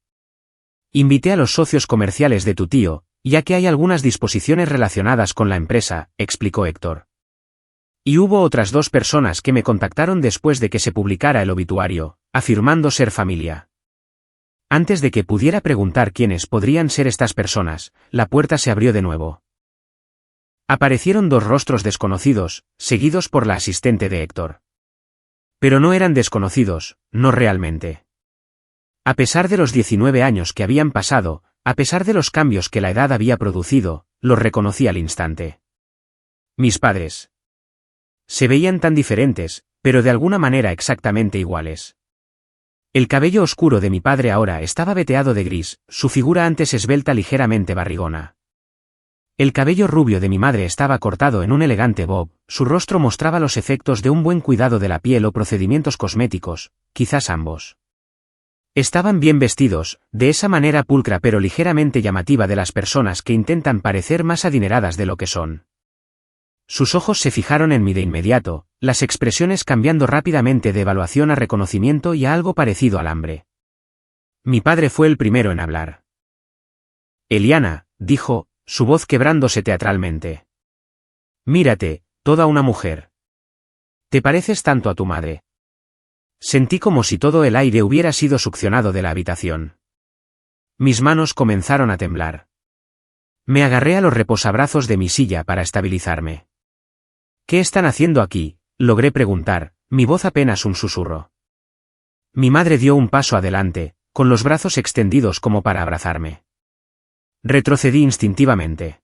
Invité a los socios comerciales de tu tío, ya que hay algunas disposiciones relacionadas con la empresa, explicó Héctor. Y hubo otras 2 personas que me contactaron después de que se publicara el obituario, afirmando ser familia. Antes de que pudiera preguntar quiénes podrían ser estas personas, la puerta se abrió de nuevo. Aparecieron 2 rostros desconocidos, seguidos por la asistente de Héctor. Pero no eran desconocidos, no realmente. A pesar de los 19 años que habían pasado, a pesar de los cambios que la edad había producido, los reconocí al instante. Mis padres. Se veían tan diferentes, pero de alguna manera exactamente iguales. El cabello oscuro de mi padre ahora estaba veteado de gris, su figura antes esbelta ligeramente barrigona. El cabello rubio de mi madre estaba cortado en un elegante bob, su rostro mostraba los efectos de un buen cuidado de la piel o procedimientos cosméticos, quizás ambos. Estaban bien vestidos, de esa manera pulcra pero ligeramente llamativa de las personas que intentan parecer más adineradas de lo que son. Sus ojos se fijaron en mí de inmediato, las expresiones cambiando rápidamente de evaluación a reconocimiento y a algo parecido al hambre. Mi padre fue el primero en hablar. Eliana, dijo, su voz quebrándose teatralmente. Mírate, toda una mujer. Te pareces tanto a tu madre. Sentí como si todo el aire hubiera sido succionado de la habitación. Mis manos comenzaron a temblar. Me agarré a los reposabrazos de mi silla para estabilizarme. ¿Qué están haciendo aquí?, logré preguntar, mi voz apenas un susurro. Mi madre dio un paso adelante, con los brazos extendidos como para abrazarme. Retrocedí instintivamente.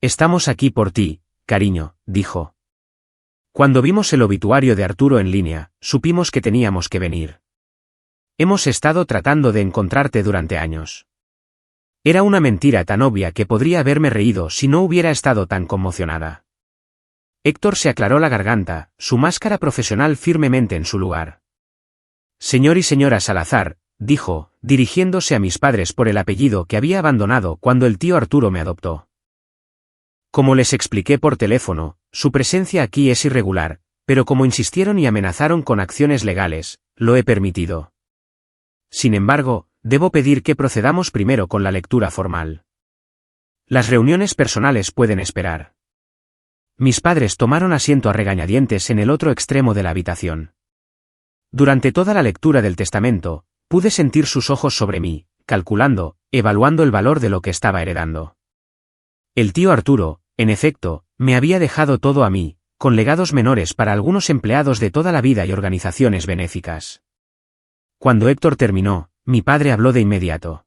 Estamos aquí por ti, cariño, dijo. Cuando vimos el obituario de Arturo en línea, supimos que teníamos que venir. Hemos estado tratando de encontrarte durante años. Era una mentira tan obvia que podría haberme reído si no hubiera estado tan conmocionada. Héctor se aclaró la garganta, su máscara profesional firmemente en su lugar. Señor y señora Salazar, dijo, dirigiéndose a mis padres por el apellido que había abandonado cuando el tío Arturo me adoptó. Como les expliqué por teléfono, su presencia aquí es irregular, pero como insistieron y amenazaron con acciones legales, lo he permitido. Sin embargo, debo pedir que procedamos primero con la lectura formal. Las reuniones personales pueden esperar. Mis padres tomaron asiento a regañadientes en el otro extremo de la habitación. Durante toda la lectura del testamento, pude sentir sus ojos sobre mí, calculando, evaluando el valor de lo que estaba heredando. El tío Arturo, en efecto, me había dejado todo a mí, con legados menores para algunos empleados de toda la vida y organizaciones benéficas. Cuando Héctor terminó, mi padre habló de inmediato.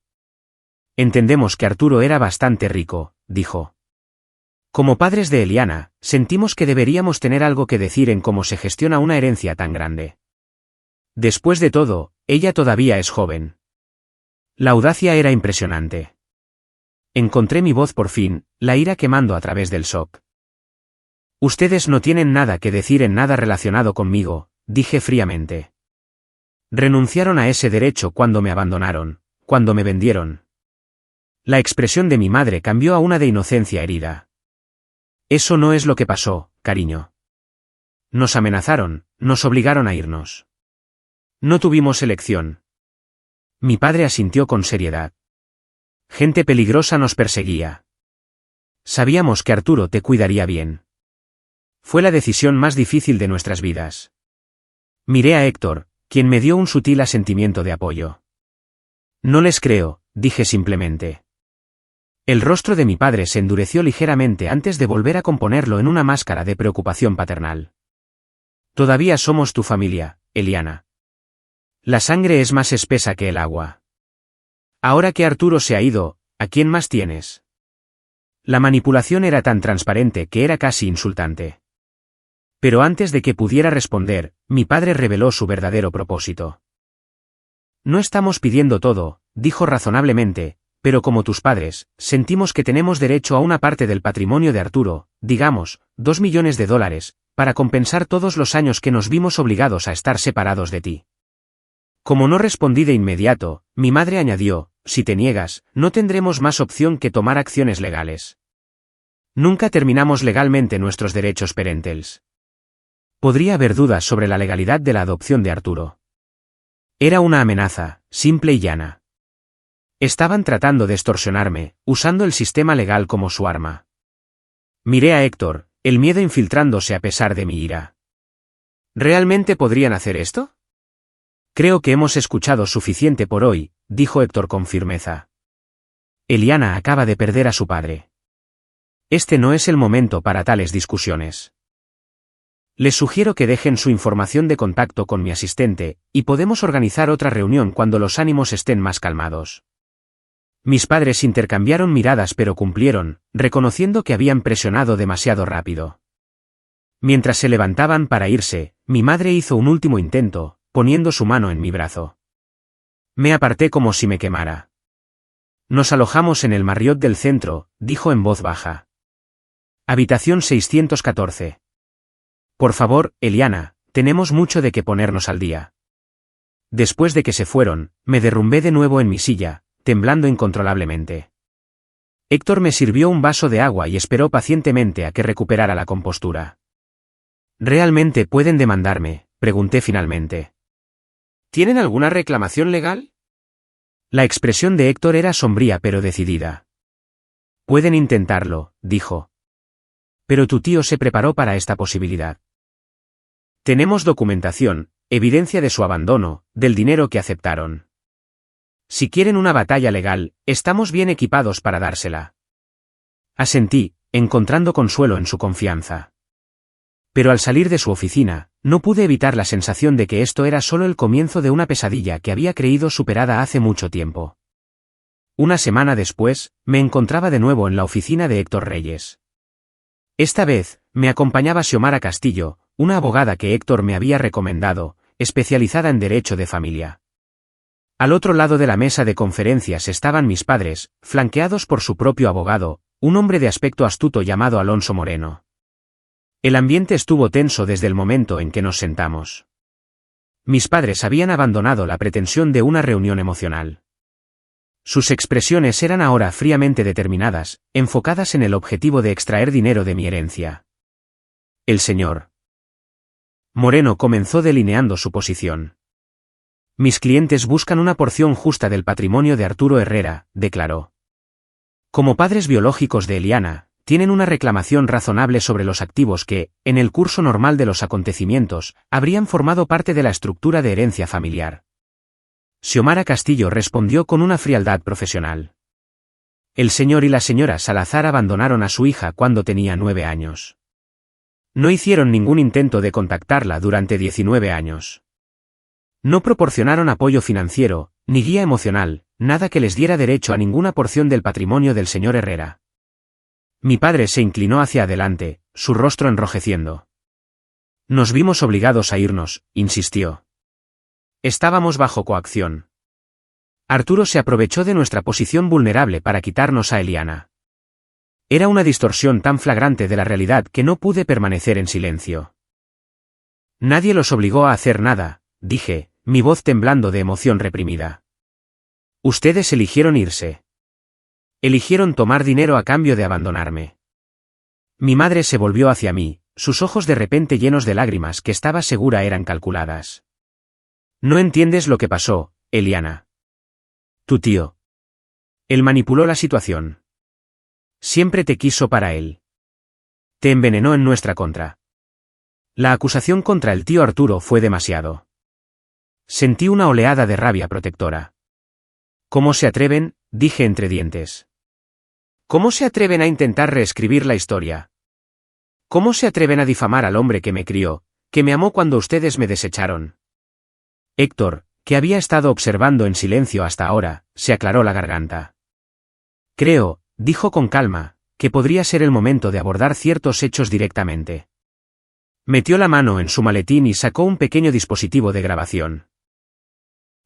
Entendemos que Arturo era bastante rico, dijo. Como padres de Eliana, sentimos que deberíamos tener algo que decir en cómo se gestiona una herencia tan grande. Después de todo, ella todavía es joven. La audacia era impresionante. Encontré mi voz por fin, la ira quemando a través del shock. Ustedes no tienen nada que decir en nada relacionado conmigo, dije fríamente. Renunciaron a ese derecho cuando me abandonaron, cuando me vendieron. La expresión de mi madre cambió a una de inocencia herida. Eso no es lo que pasó, cariño. Nos amenazaron, nos obligaron a irnos. No tuvimos elección. Mi padre asintió con seriedad. Gente peligrosa nos perseguía. Sabíamos que Arturo te cuidaría bien. Fue la decisión más difícil de nuestras vidas. Miré a Héctor, quien me dio un sutil asentimiento de apoyo. No les creo, dije simplemente. El rostro de mi padre se endureció ligeramente antes de volver a componerlo en una máscara de preocupación paternal. Todavía somos tu familia, Eliana. La sangre es más espesa que el agua. Ahora que Arturo se ha ido, ¿a quién más tienes? La manipulación era tan transparente que era casi insultante. Pero antes de que pudiera responder, mi padre reveló su verdadero propósito. No estamos pidiendo todo, dijo razonablemente, pero como tus padres, sentimos que tenemos derecho a una parte del patrimonio de Arturo, digamos, $2 millones, para compensar todos los años que nos vimos obligados a estar separados de ti. Como no respondí de inmediato, mi madre añadió, si te niegas, no tendremos más opción que tomar acciones legales. Nunca terminamos legalmente nuestros derechos parentales. Podría haber dudas sobre la legalidad de la adopción de Arturo. Era una amenaza, simple y llana. Estaban tratando de extorsionarme, usando el sistema legal como su arma. Miré a Héctor, el miedo infiltrándose a pesar de mi ira. ¿Realmente podrían hacer esto? Creo que hemos escuchado suficiente por hoy, dijo Héctor con firmeza. Eliana acaba de perder a su padre. Este no es el momento para tales discusiones. Les sugiero que dejen su información de contacto con mi asistente, y podemos organizar otra reunión cuando los ánimos estén más calmados. Mis padres intercambiaron miradas pero cumplieron, reconociendo que habían presionado demasiado rápido. Mientras se levantaban para irse, mi madre hizo un último intento, poniendo su mano en mi brazo. Me aparté como si me quemara. Nos alojamos en el Marriott del centro, dijo en voz baja. Habitación 614. Por favor, Eliana, tenemos mucho de qué ponernos al día. Después de que se fueron, me derrumbé de nuevo en mi silla, temblando incontrolablemente. Héctor me sirvió un vaso de agua y esperó pacientemente a que recuperara la compostura. ¿Realmente pueden demandarme?, pregunté finalmente. ¿Tienen alguna reclamación legal? La expresión de Héctor era sombría pero decidida. Pueden intentarlo, dijo. Pero tu tío se preparó para esta posibilidad. Tenemos documentación, evidencia de su abandono, del dinero que aceptaron. Si quieren una batalla legal, estamos bien equipados para dársela. Asentí, encontrando consuelo en su confianza. Pero al salir de su oficina, no pude evitar la sensación de que esto era solo el comienzo de una pesadilla que había creído superada hace mucho tiempo. Una semana después, me encontraba de nuevo en la oficina de Héctor Reyes. Esta vez, me acompañaba Xiomara Castillo, una abogada que Héctor me había recomendado, especializada en derecho de familia. Al otro lado de la mesa de conferencias estaban mis padres, flanqueados por su propio abogado, un hombre de aspecto astuto llamado Alonso Moreno. El ambiente estuvo tenso desde el momento en que nos sentamos. Mis padres habían abandonado la pretensión de una reunión emocional. Sus expresiones eran ahora fríamente determinadas, enfocadas en el objetivo de extraer dinero de mi herencia. El señor Moreno comenzó delineando su posición. Mis clientes buscan una porción justa del patrimonio de Arturo Herrera, declaró. Como padres biológicos de Eliana, tienen una reclamación razonable sobre los activos que, en el curso normal de los acontecimientos, habrían formado parte de la estructura de herencia familiar. Xiomara Castillo respondió con una frialdad profesional. El señor y la señora Salazar abandonaron a su hija cuando tenía 9 años. No hicieron ningún intento de contactarla durante 19 años. No proporcionaron apoyo financiero, ni guía emocional, nada que les diera derecho a ninguna porción del patrimonio del señor Herrera. Mi padre se inclinó hacia adelante, su rostro enrojeciendo. Nos vimos obligados a irnos, insistió. Estábamos bajo coacción. Arturo se aprovechó de nuestra posición vulnerable para quitarnos a Eliana. Era una distorsión tan flagrante de la realidad que no pude permanecer en silencio. Nadie los obligó a hacer nada, dije, mi voz temblando de emoción reprimida. Ustedes eligieron irse. Eligieron tomar dinero a cambio de abandonarme. Mi madre se volvió hacia mí, sus ojos de repente llenos de lágrimas que estaba segura eran calculadas. No entiendes lo que pasó, Eliana. Tu tío. Él manipuló la situación. Siempre te quiso para él. Te envenenó en nuestra contra. La acusación contra el tío Arturo fue demasiado. Sentí una oleada de rabia protectora. ¿Cómo se atreven?, dije entre dientes. ¿Cómo se atreven a intentar reescribir la historia? ¿Cómo se atreven a difamar al hombre que me crió, que me amó cuando ustedes me desecharon? Héctor, que había estado observando en silencio hasta ahora, se aclaró la garganta. Creo, dijo con calma, que podría ser el momento de abordar ciertos hechos directamente. Metió la mano en su maletín y sacó un pequeño dispositivo de grabación.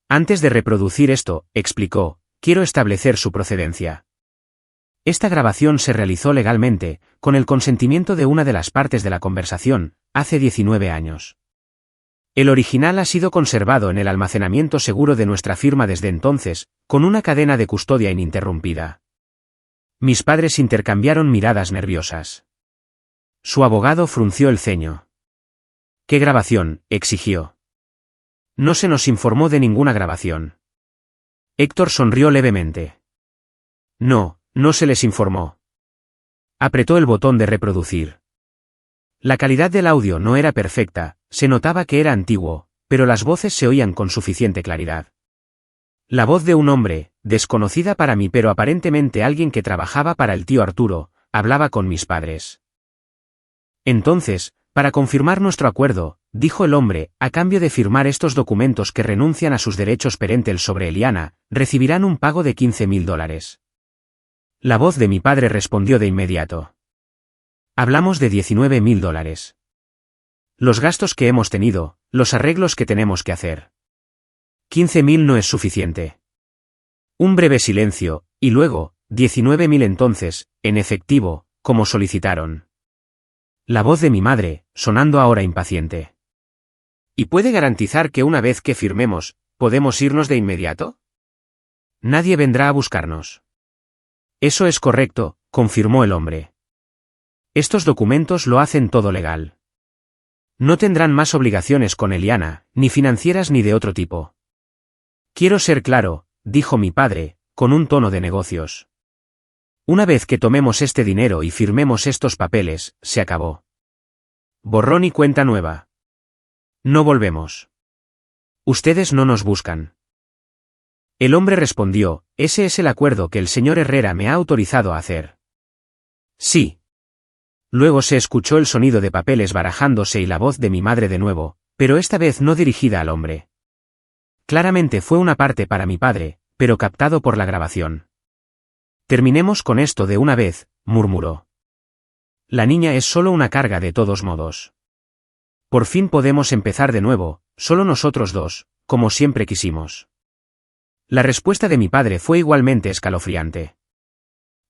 Antes de reproducir esto, explicó, quiero establecer su procedencia. Esta grabación se realizó legalmente, con el consentimiento de una de las partes de la conversación, hace 19 años. El original ha sido conservado en el almacenamiento seguro de nuestra firma desde entonces, con una cadena de custodia ininterrumpida. Mis padres intercambiaron miradas nerviosas. Su abogado frunció el ceño. ¿Qué grabación?, exigió. No se nos informó de ninguna grabación. Héctor sonrió levemente. No, no se les informó. Apretó el botón de reproducir. La calidad del audio no era perfecta, se notaba que era antiguo, pero las voces se oían con suficiente claridad. La voz de un hombre, desconocida para mí pero aparentemente alguien que trabajaba para el tío Arturo, hablaba con mis padres. Entonces, para confirmar nuestro acuerdo, dijo el hombre, a cambio de firmar estos documentos que renuncian a sus derechos parentales sobre Eliana, recibirán un pago de $15.000. La voz de mi padre respondió de inmediato. Hablamos de $19.000. Los gastos que hemos tenido, los arreglos que tenemos que hacer. 15.000 no es suficiente. Un breve silencio, y luego, 19.000 entonces, en efectivo, como solicitaron. La voz de mi madre, sonando ahora impaciente. ¿Y puede garantizar que una vez que firmemos, podemos irnos de inmediato? Nadie vendrá a buscarnos. Eso es correcto, confirmó el hombre. Estos documentos lo hacen todo legal. No tendrán más obligaciones con Eliana, ni financieras ni de otro tipo. Quiero ser claro, dijo mi padre, con un tono de negocios. Una vez que tomemos este dinero y firmemos estos papeles, se acabó. Borrón y cuenta nueva. No volvemos. Ustedes no nos buscan. El hombre respondió, ese es el acuerdo que el señor Herrera me ha autorizado a hacer. Sí. Luego se escuchó el sonido de papeles barajándose y la voz de mi madre de nuevo, pero esta vez no dirigida al hombre. Claramente fue una parte para mi padre, pero captado por la grabación. Terminemos con esto de una vez, murmuró. La niña es solo una carga de todos modos. Por fin podemos empezar de nuevo, solo nosotros dos, como siempre quisimos. La respuesta de mi padre fue igualmente escalofriante.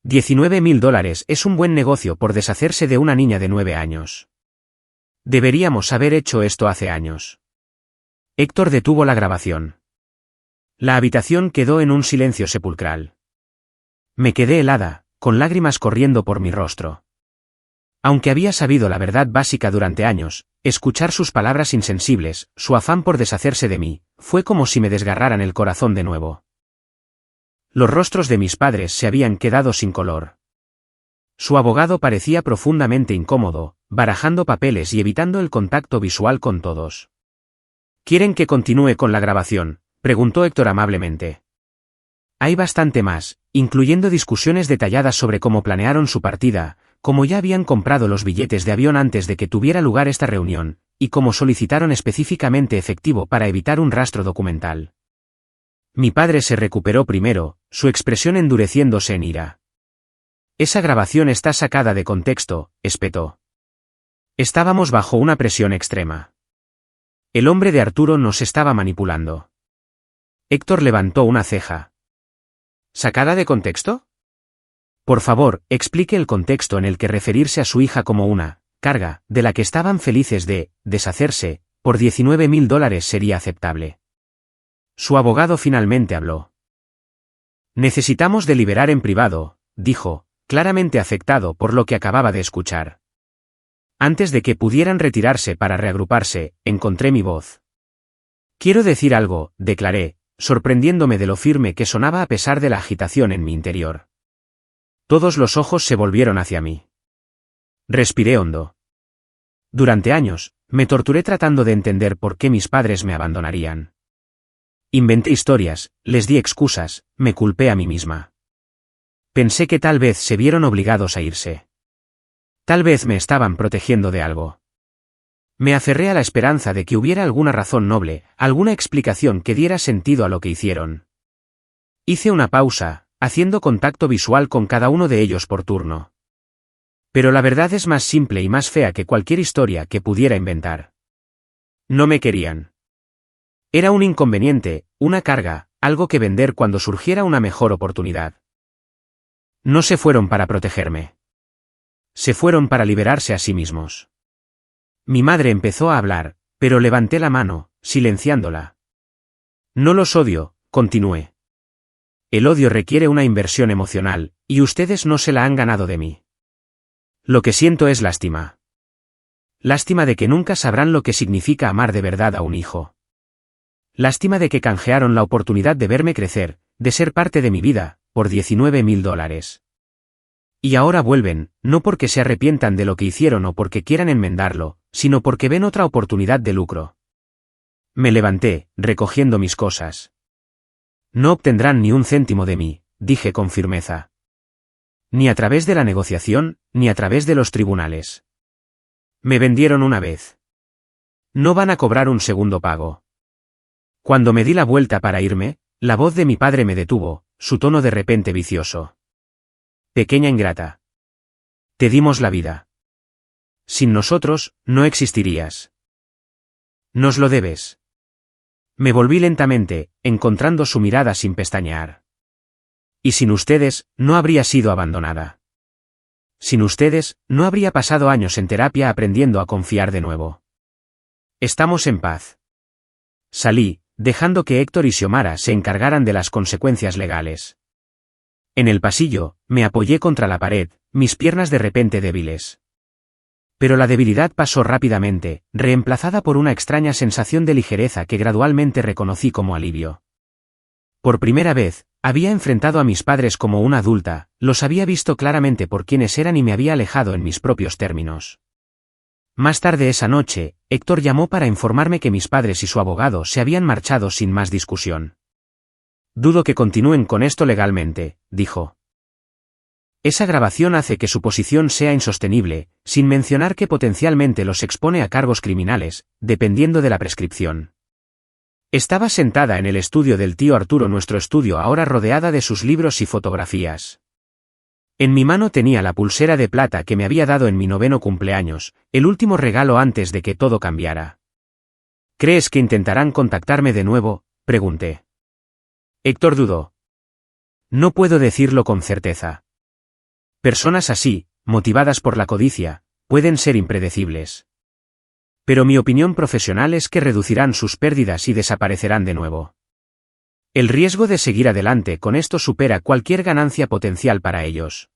$19.000 es un buen negocio por deshacerse de una niña de 9 años. Deberíamos haber hecho esto hace años. Héctor detuvo la grabación. La habitación quedó en un silencio sepulcral. Me quedé helada, con lágrimas corriendo por mi rostro. Aunque había sabido la verdad básica durante años, escuchar sus palabras insensibles, su afán por deshacerse de mí, fue como si me desgarraran el corazón de nuevo. Los rostros de mis padres se habían quedado sin color. Su abogado parecía profundamente incómodo, barajando papeles y evitando el contacto visual con todos. ¿Quieren que continúe con la grabación?, preguntó Héctor amablemente. Hay bastante más, incluyendo discusiones detalladas sobre cómo planearon su partida, cómo ya habían comprado los billetes de avión antes de que tuviera lugar esta reunión, y cómo solicitaron específicamente efectivo para evitar un rastro documental. Mi padre se recuperó primero, su expresión endureciéndose en ira. Esa grabación está sacada de contexto, espetó. Estábamos bajo una presión extrema. El hombre de Arturo nos estaba manipulando. Héctor levantó una ceja. ¿Sacada de contexto? Por favor, explique el contexto en el que referirse a su hija como una carga, de la que estaban felices de deshacerse, por $19.000 sería aceptable. Su abogado finalmente habló. Necesitamos deliberar en privado, dijo, claramente afectado por lo que acababa de escuchar. Antes de que pudieran retirarse para reagruparse, encontré mi voz. Quiero decir algo, declaré, sorprendiéndome de lo firme que sonaba a pesar de la agitación en mi interior. Todos los ojos se volvieron hacia mí. Respiré hondo. Durante años, me torturé tratando de entender por qué mis padres me abandonarían. Inventé historias, les di excusas, me culpé a mí misma. Pensé que tal vez se vieron obligados a irse. Tal vez me estaban protegiendo de algo. Me aferré a la esperanza de que hubiera alguna razón noble, alguna explicación que diera sentido a lo que hicieron. Hice una pausa, haciendo contacto visual con cada uno de ellos por turno. Pero la verdad es más simple y más fea que cualquier historia que pudiera inventar. No me querían. Era un inconveniente, una carga, algo que vender cuando surgiera una mejor oportunidad. No se fueron para protegerme. Se fueron para liberarse a sí mismos. Mi madre empezó a hablar, pero levanté la mano, silenciándola. No los odio, continué. El odio requiere una inversión emocional, y ustedes no se la han ganado de mí. Lo que siento es lástima. Lástima de que nunca sabrán lo que significa amar de verdad a un hijo. Lástima de que canjearon la oportunidad de verme crecer, de ser parte de mi vida, por $19.000. Y ahora vuelven, no porque se arrepientan de lo que hicieron o porque quieran enmendarlo, sino porque ven otra oportunidad de lucro. Me levanté, recogiendo mis cosas. No obtendrán ni un céntimo de mí, dije con firmeza. Ni a través de la negociación, ni a través de los tribunales. Me vendieron una vez. No van a cobrar un segundo pago. Cuando me di la vuelta para irme, la voz de mi padre me detuvo, su tono de repente vicioso. Pequeña ingrata. Te dimos la vida. Sin nosotros, no existirías. Nos lo debes. Me volví lentamente, encontrando su mirada sin pestañear. Y sin ustedes, no habría sido abandonada. Sin ustedes, no habría pasado años en terapia aprendiendo a confiar de nuevo. Estamos en paz. Salí, dejando que Héctor y Xiomara se encargaran de las consecuencias legales. En el pasillo, me apoyé contra la pared, mis piernas de repente débiles. Pero la debilidad pasó rápidamente, reemplazada por una extraña sensación de ligereza que gradualmente reconocí como alivio. Por primera vez, había enfrentado a mis padres como una adulta, los había visto claramente por quienes eran y me había alejado en mis propios términos. Más tarde esa noche, Héctor llamó para informarme que mis padres y su abogado se habían marchado sin más discusión. Dudo que continúen con esto legalmente, dijo. Esa grabación hace que su posición sea insostenible, sin mencionar que potencialmente los expone a cargos criminales, dependiendo de la prescripción. Estaba sentada en el estudio del tío Arturo, nuestro estudio ahora rodeada de sus libros y fotografías. En mi mano tenía la pulsera de plata que me había dado en mi 9º cumpleaños, el último regalo antes de que todo cambiara. ¿Crees que intentarán contactarme de nuevo?, pregunté. Héctor dudó. No puedo decirlo con certeza. Personas así, motivadas por la codicia, pueden ser impredecibles. Pero mi opinión profesional es que reducirán sus pérdidas y desaparecerán de nuevo. El riesgo de seguir adelante con esto supera cualquier ganancia potencial para ellos.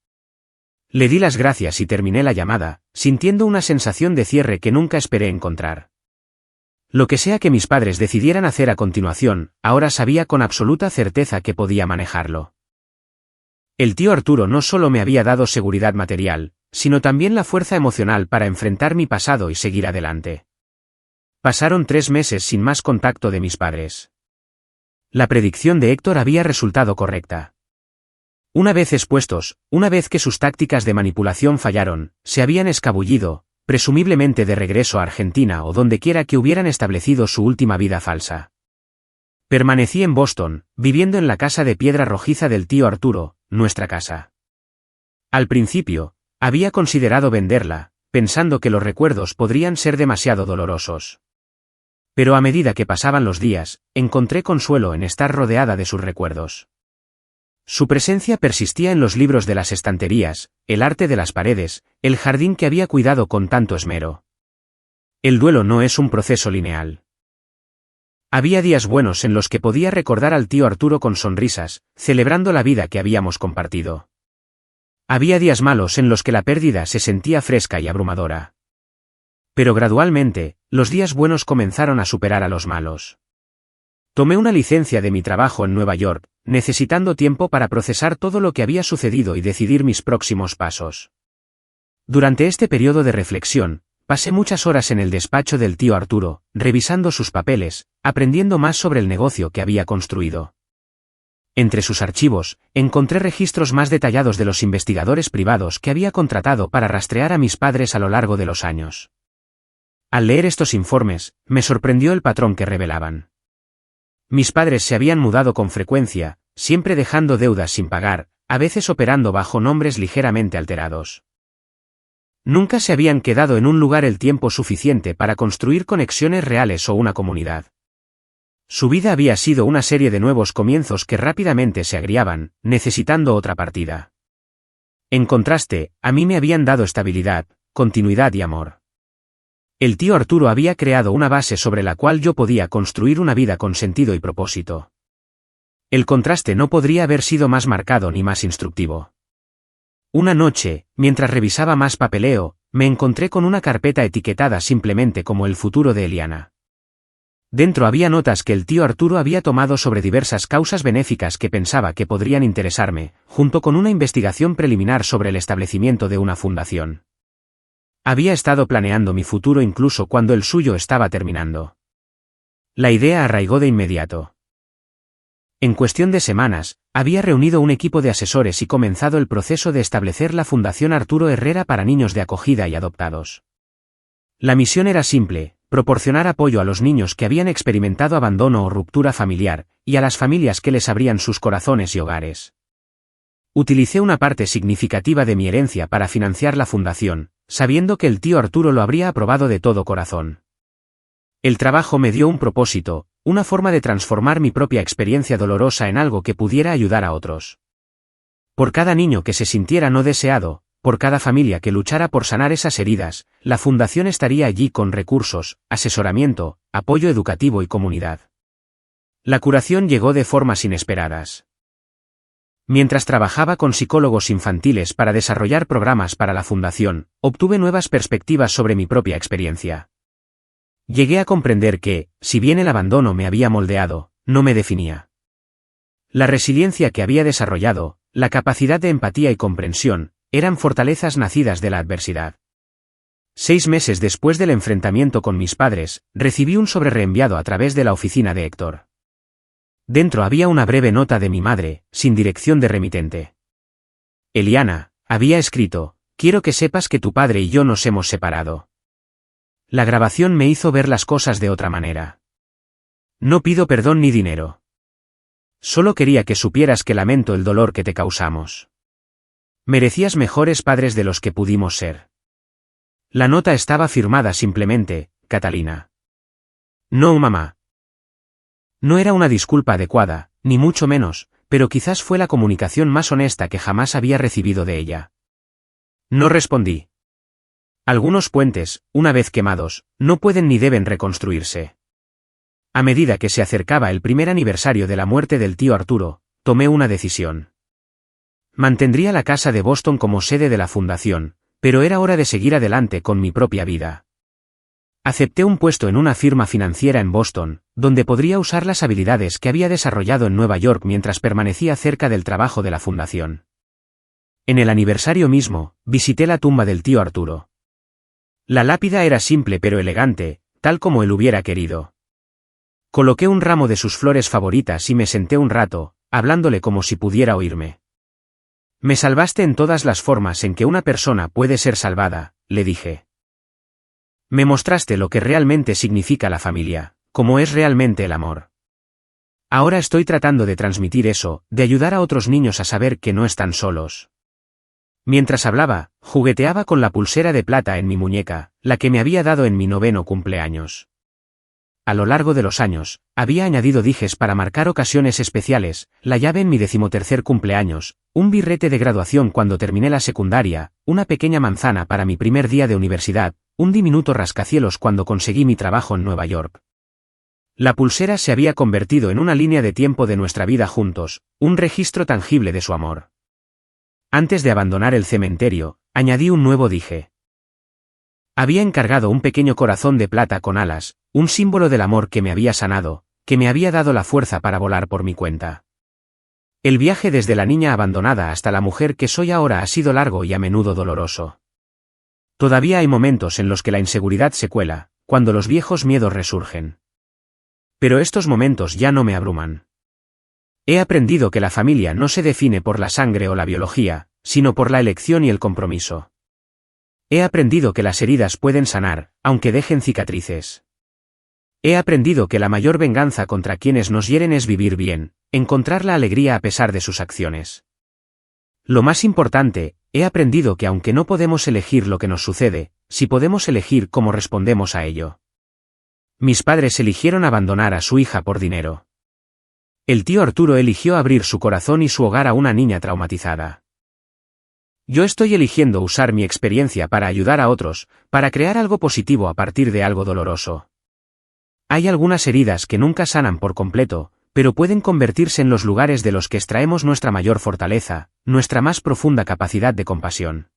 Le di las gracias y terminé la llamada, sintiendo una sensación de cierre que nunca esperé encontrar. Lo que sea que mis padres decidieran hacer a continuación, ahora sabía con absoluta certeza que podía manejarlo. El tío Arturo no solo me había dado seguridad material, sino también la fuerza emocional para enfrentar mi pasado y seguir adelante. Pasaron 3 meses sin más contacto de mis padres. La predicción de Héctor había resultado correcta. Una vez expuestos, una vez que sus tácticas de manipulación fallaron, se habían escabullido, presumiblemente de regreso a Argentina o donde quiera que hubieran establecido su última vida falsa. Permanecí en Boston, viviendo en la casa de piedra rojiza del tío Arturo, nuestra casa. Al principio, había considerado venderla, pensando que los recuerdos podrían ser demasiado dolorosos. Pero a medida que pasaban los días, encontré consuelo en estar rodeada de sus recuerdos. Su presencia persistía en los libros de las estanterías, el arte de las paredes, el jardín que había cuidado con tanto esmero. El duelo no es un proceso lineal. Había días buenos en los que podía recordar al tío Arturo con sonrisas, celebrando la vida que habíamos compartido. Había días malos en los que la pérdida se sentía fresca y abrumadora. Pero gradualmente, los días buenos comenzaron a superar a los malos. Tomé una licencia de mi trabajo en Nueva York, necesitando tiempo para procesar todo lo que había sucedido y decidir mis próximos pasos. Durante este periodo de reflexión, pasé muchas horas en el despacho del tío Arturo, revisando sus papeles, aprendiendo más sobre el negocio que había construido. Entre sus archivos, encontré registros más detallados de los investigadores privados que había contratado para rastrear a mis padres a lo largo de los años. Al leer estos informes, me sorprendió el patrón que revelaban. Mis padres se habían mudado con frecuencia, siempre dejando deudas sin pagar, a veces operando bajo nombres ligeramente alterados. Nunca se habían quedado en un lugar el tiempo suficiente para construir conexiones reales o una comunidad. Su vida había sido una serie de nuevos comienzos que rápidamente se agriaban, necesitando otra partida. En contraste, a mí me habían dado estabilidad, continuidad y amor. El tío Arturo había creado una base sobre la cual yo podía construir una vida con sentido y propósito. El contraste no podría haber sido más marcado ni más instructivo. Una noche, mientras revisaba más papeleo, me encontré con una carpeta etiquetada simplemente como el futuro de Eliana. Dentro había notas que el tío Arturo había tomado sobre diversas causas benéficas que pensaba que podrían interesarme, junto con una investigación preliminar sobre el establecimiento de una fundación. Había estado planeando mi futuro incluso cuando el suyo estaba terminando. La idea arraigó de inmediato. En cuestión de semanas, había reunido un equipo de asesores y comenzado el proceso de establecer la Fundación Arturo Herrera para niños de acogida y adoptados. La misión era simple: proporcionar apoyo a los niños que habían experimentado abandono o ruptura familiar, y a las familias que les abrían sus corazones y hogares. Utilicé una parte significativa de mi herencia para financiar la fundación, sabiendo que el tío Arturo lo habría aprobado de todo corazón. El trabajo me dio un propósito, una forma de transformar mi propia experiencia dolorosa en algo que pudiera ayudar a otros. Por cada niño que se sintiera no deseado, por cada familia que luchara por sanar esas heridas, la fundación estaría allí con recursos, asesoramiento, apoyo educativo y comunidad. La curación llegó de formas inesperadas. Mientras trabajaba con psicólogos infantiles para desarrollar programas para la fundación, obtuve nuevas perspectivas sobre mi propia experiencia. Llegué a comprender que, si bien el abandono me había moldeado, no me definía. La resiliencia que había desarrollado, la capacidad de empatía y comprensión, eran fortalezas nacidas de la adversidad. 6 meses después del enfrentamiento con mis padres, recibí un sobre reenviado a través de la oficina de Héctor. Dentro había una breve nota de mi madre, sin dirección de remitente. Eliana, había escrito: quiero que sepas que tu padre y yo nos hemos separado. La grabación me hizo ver las cosas de otra manera. No pido perdón ni dinero. Solo quería que supieras que lamento el dolor que te causamos. Merecías mejores padres de los que pudimos ser. La nota estaba firmada simplemente: Catalina. No, mamá. No era una disculpa adecuada, ni mucho menos, pero quizás fue la comunicación más honesta que jamás había recibido de ella. No respondí. Algunos puentes, una vez quemados, no pueden ni deben reconstruirse. A medida que se acercaba el primer aniversario de la muerte del tío Arturo, tomé una decisión. Mantendría la casa de Boston como sede de la fundación, pero era hora de seguir adelante con mi propia vida. Acepté un puesto en una firma financiera en Boston, donde podría usar las habilidades que había desarrollado en Nueva York mientras permanecía cerca del trabajo de la fundación. En el aniversario mismo, visité la tumba del tío Arturo. La lápida era simple pero elegante, tal como él hubiera querido. Coloqué un ramo de sus flores favoritas y me senté un rato, hablándole como si pudiera oírme. Me salvaste en todas las formas en que una persona puede ser salvada, le dije. Me mostraste lo que realmente significa la familia, cómo es realmente el amor. Ahora estoy tratando de transmitir eso, de ayudar a otros niños a saber que no están solos. Mientras hablaba, jugueteaba con la pulsera de plata en mi muñeca, la que me había dado en mi 9º cumpleaños. A lo largo de los años, había añadido dijes para marcar ocasiones especiales, la llave en mi 13º cumpleaños, un birrete de graduación cuando terminé la secundaria, una pequeña manzana para mi primer día de universidad, un diminuto rascacielos cuando conseguí mi trabajo en Nueva York. La pulsera se había convertido en una línea de tiempo de nuestra vida juntos, un registro tangible de su amor. Antes de abandonar el cementerio, añadí un nuevo dije. Había encargado un pequeño corazón de plata con alas, un símbolo del amor que me había sanado, que me había dado la fuerza para volar por mi cuenta. El viaje desde la niña abandonada hasta la mujer que soy ahora ha sido largo y a menudo doloroso. Todavía hay momentos en los que la inseguridad se cuela, cuando los viejos miedos resurgen. Pero estos momentos ya no me abruman. He aprendido que la familia no se define por la sangre o la biología, sino por la elección y el compromiso. He aprendido que las heridas pueden sanar, aunque dejen cicatrices. He aprendido que la mayor venganza contra quienes nos hieren es vivir bien, encontrar la alegría a pesar de sus acciones. Lo más importante, he aprendido que aunque no podemos elegir lo que nos sucede, sí podemos elegir cómo respondemos a ello. Mis padres eligieron abandonar a su hija por dinero. El tío Arturo eligió abrir su corazón y su hogar a una niña traumatizada. Yo estoy eligiendo usar mi experiencia para ayudar a otros, para crear algo positivo a partir de algo doloroso. Hay algunas heridas que nunca sanan por completo, pero pueden convertirse en los lugares de los que extraemos nuestra mayor fortaleza, nuestra más profunda capacidad de compasión.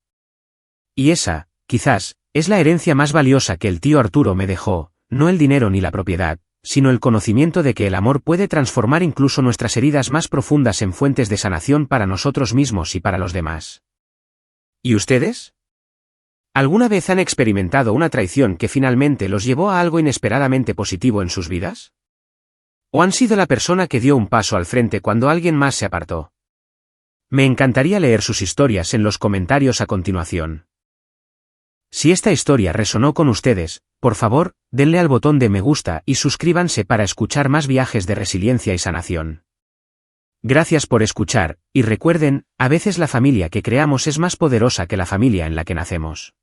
Y esa, quizás, es la herencia más valiosa que el tío Arturo me dejó, no el dinero ni la propiedad, sino el conocimiento de que el amor puede transformar incluso nuestras heridas más profundas en fuentes de sanación para nosotros mismos y para los demás. ¿Y ustedes? ¿Alguna vez han experimentado una traición que finalmente los llevó a algo inesperadamente positivo en sus vidas? ¿O han sido la persona que dio un paso al frente cuando alguien más se apartó? Me encantaría leer sus historias en los comentarios a continuación. Si esta historia resonó con ustedes, por favor, denle al botón de me gusta y suscríbanse para escuchar más viajes de resiliencia y sanación. Gracias por escuchar, y recuerden, a veces la familia que creamos es más poderosa que la familia en la que nacemos.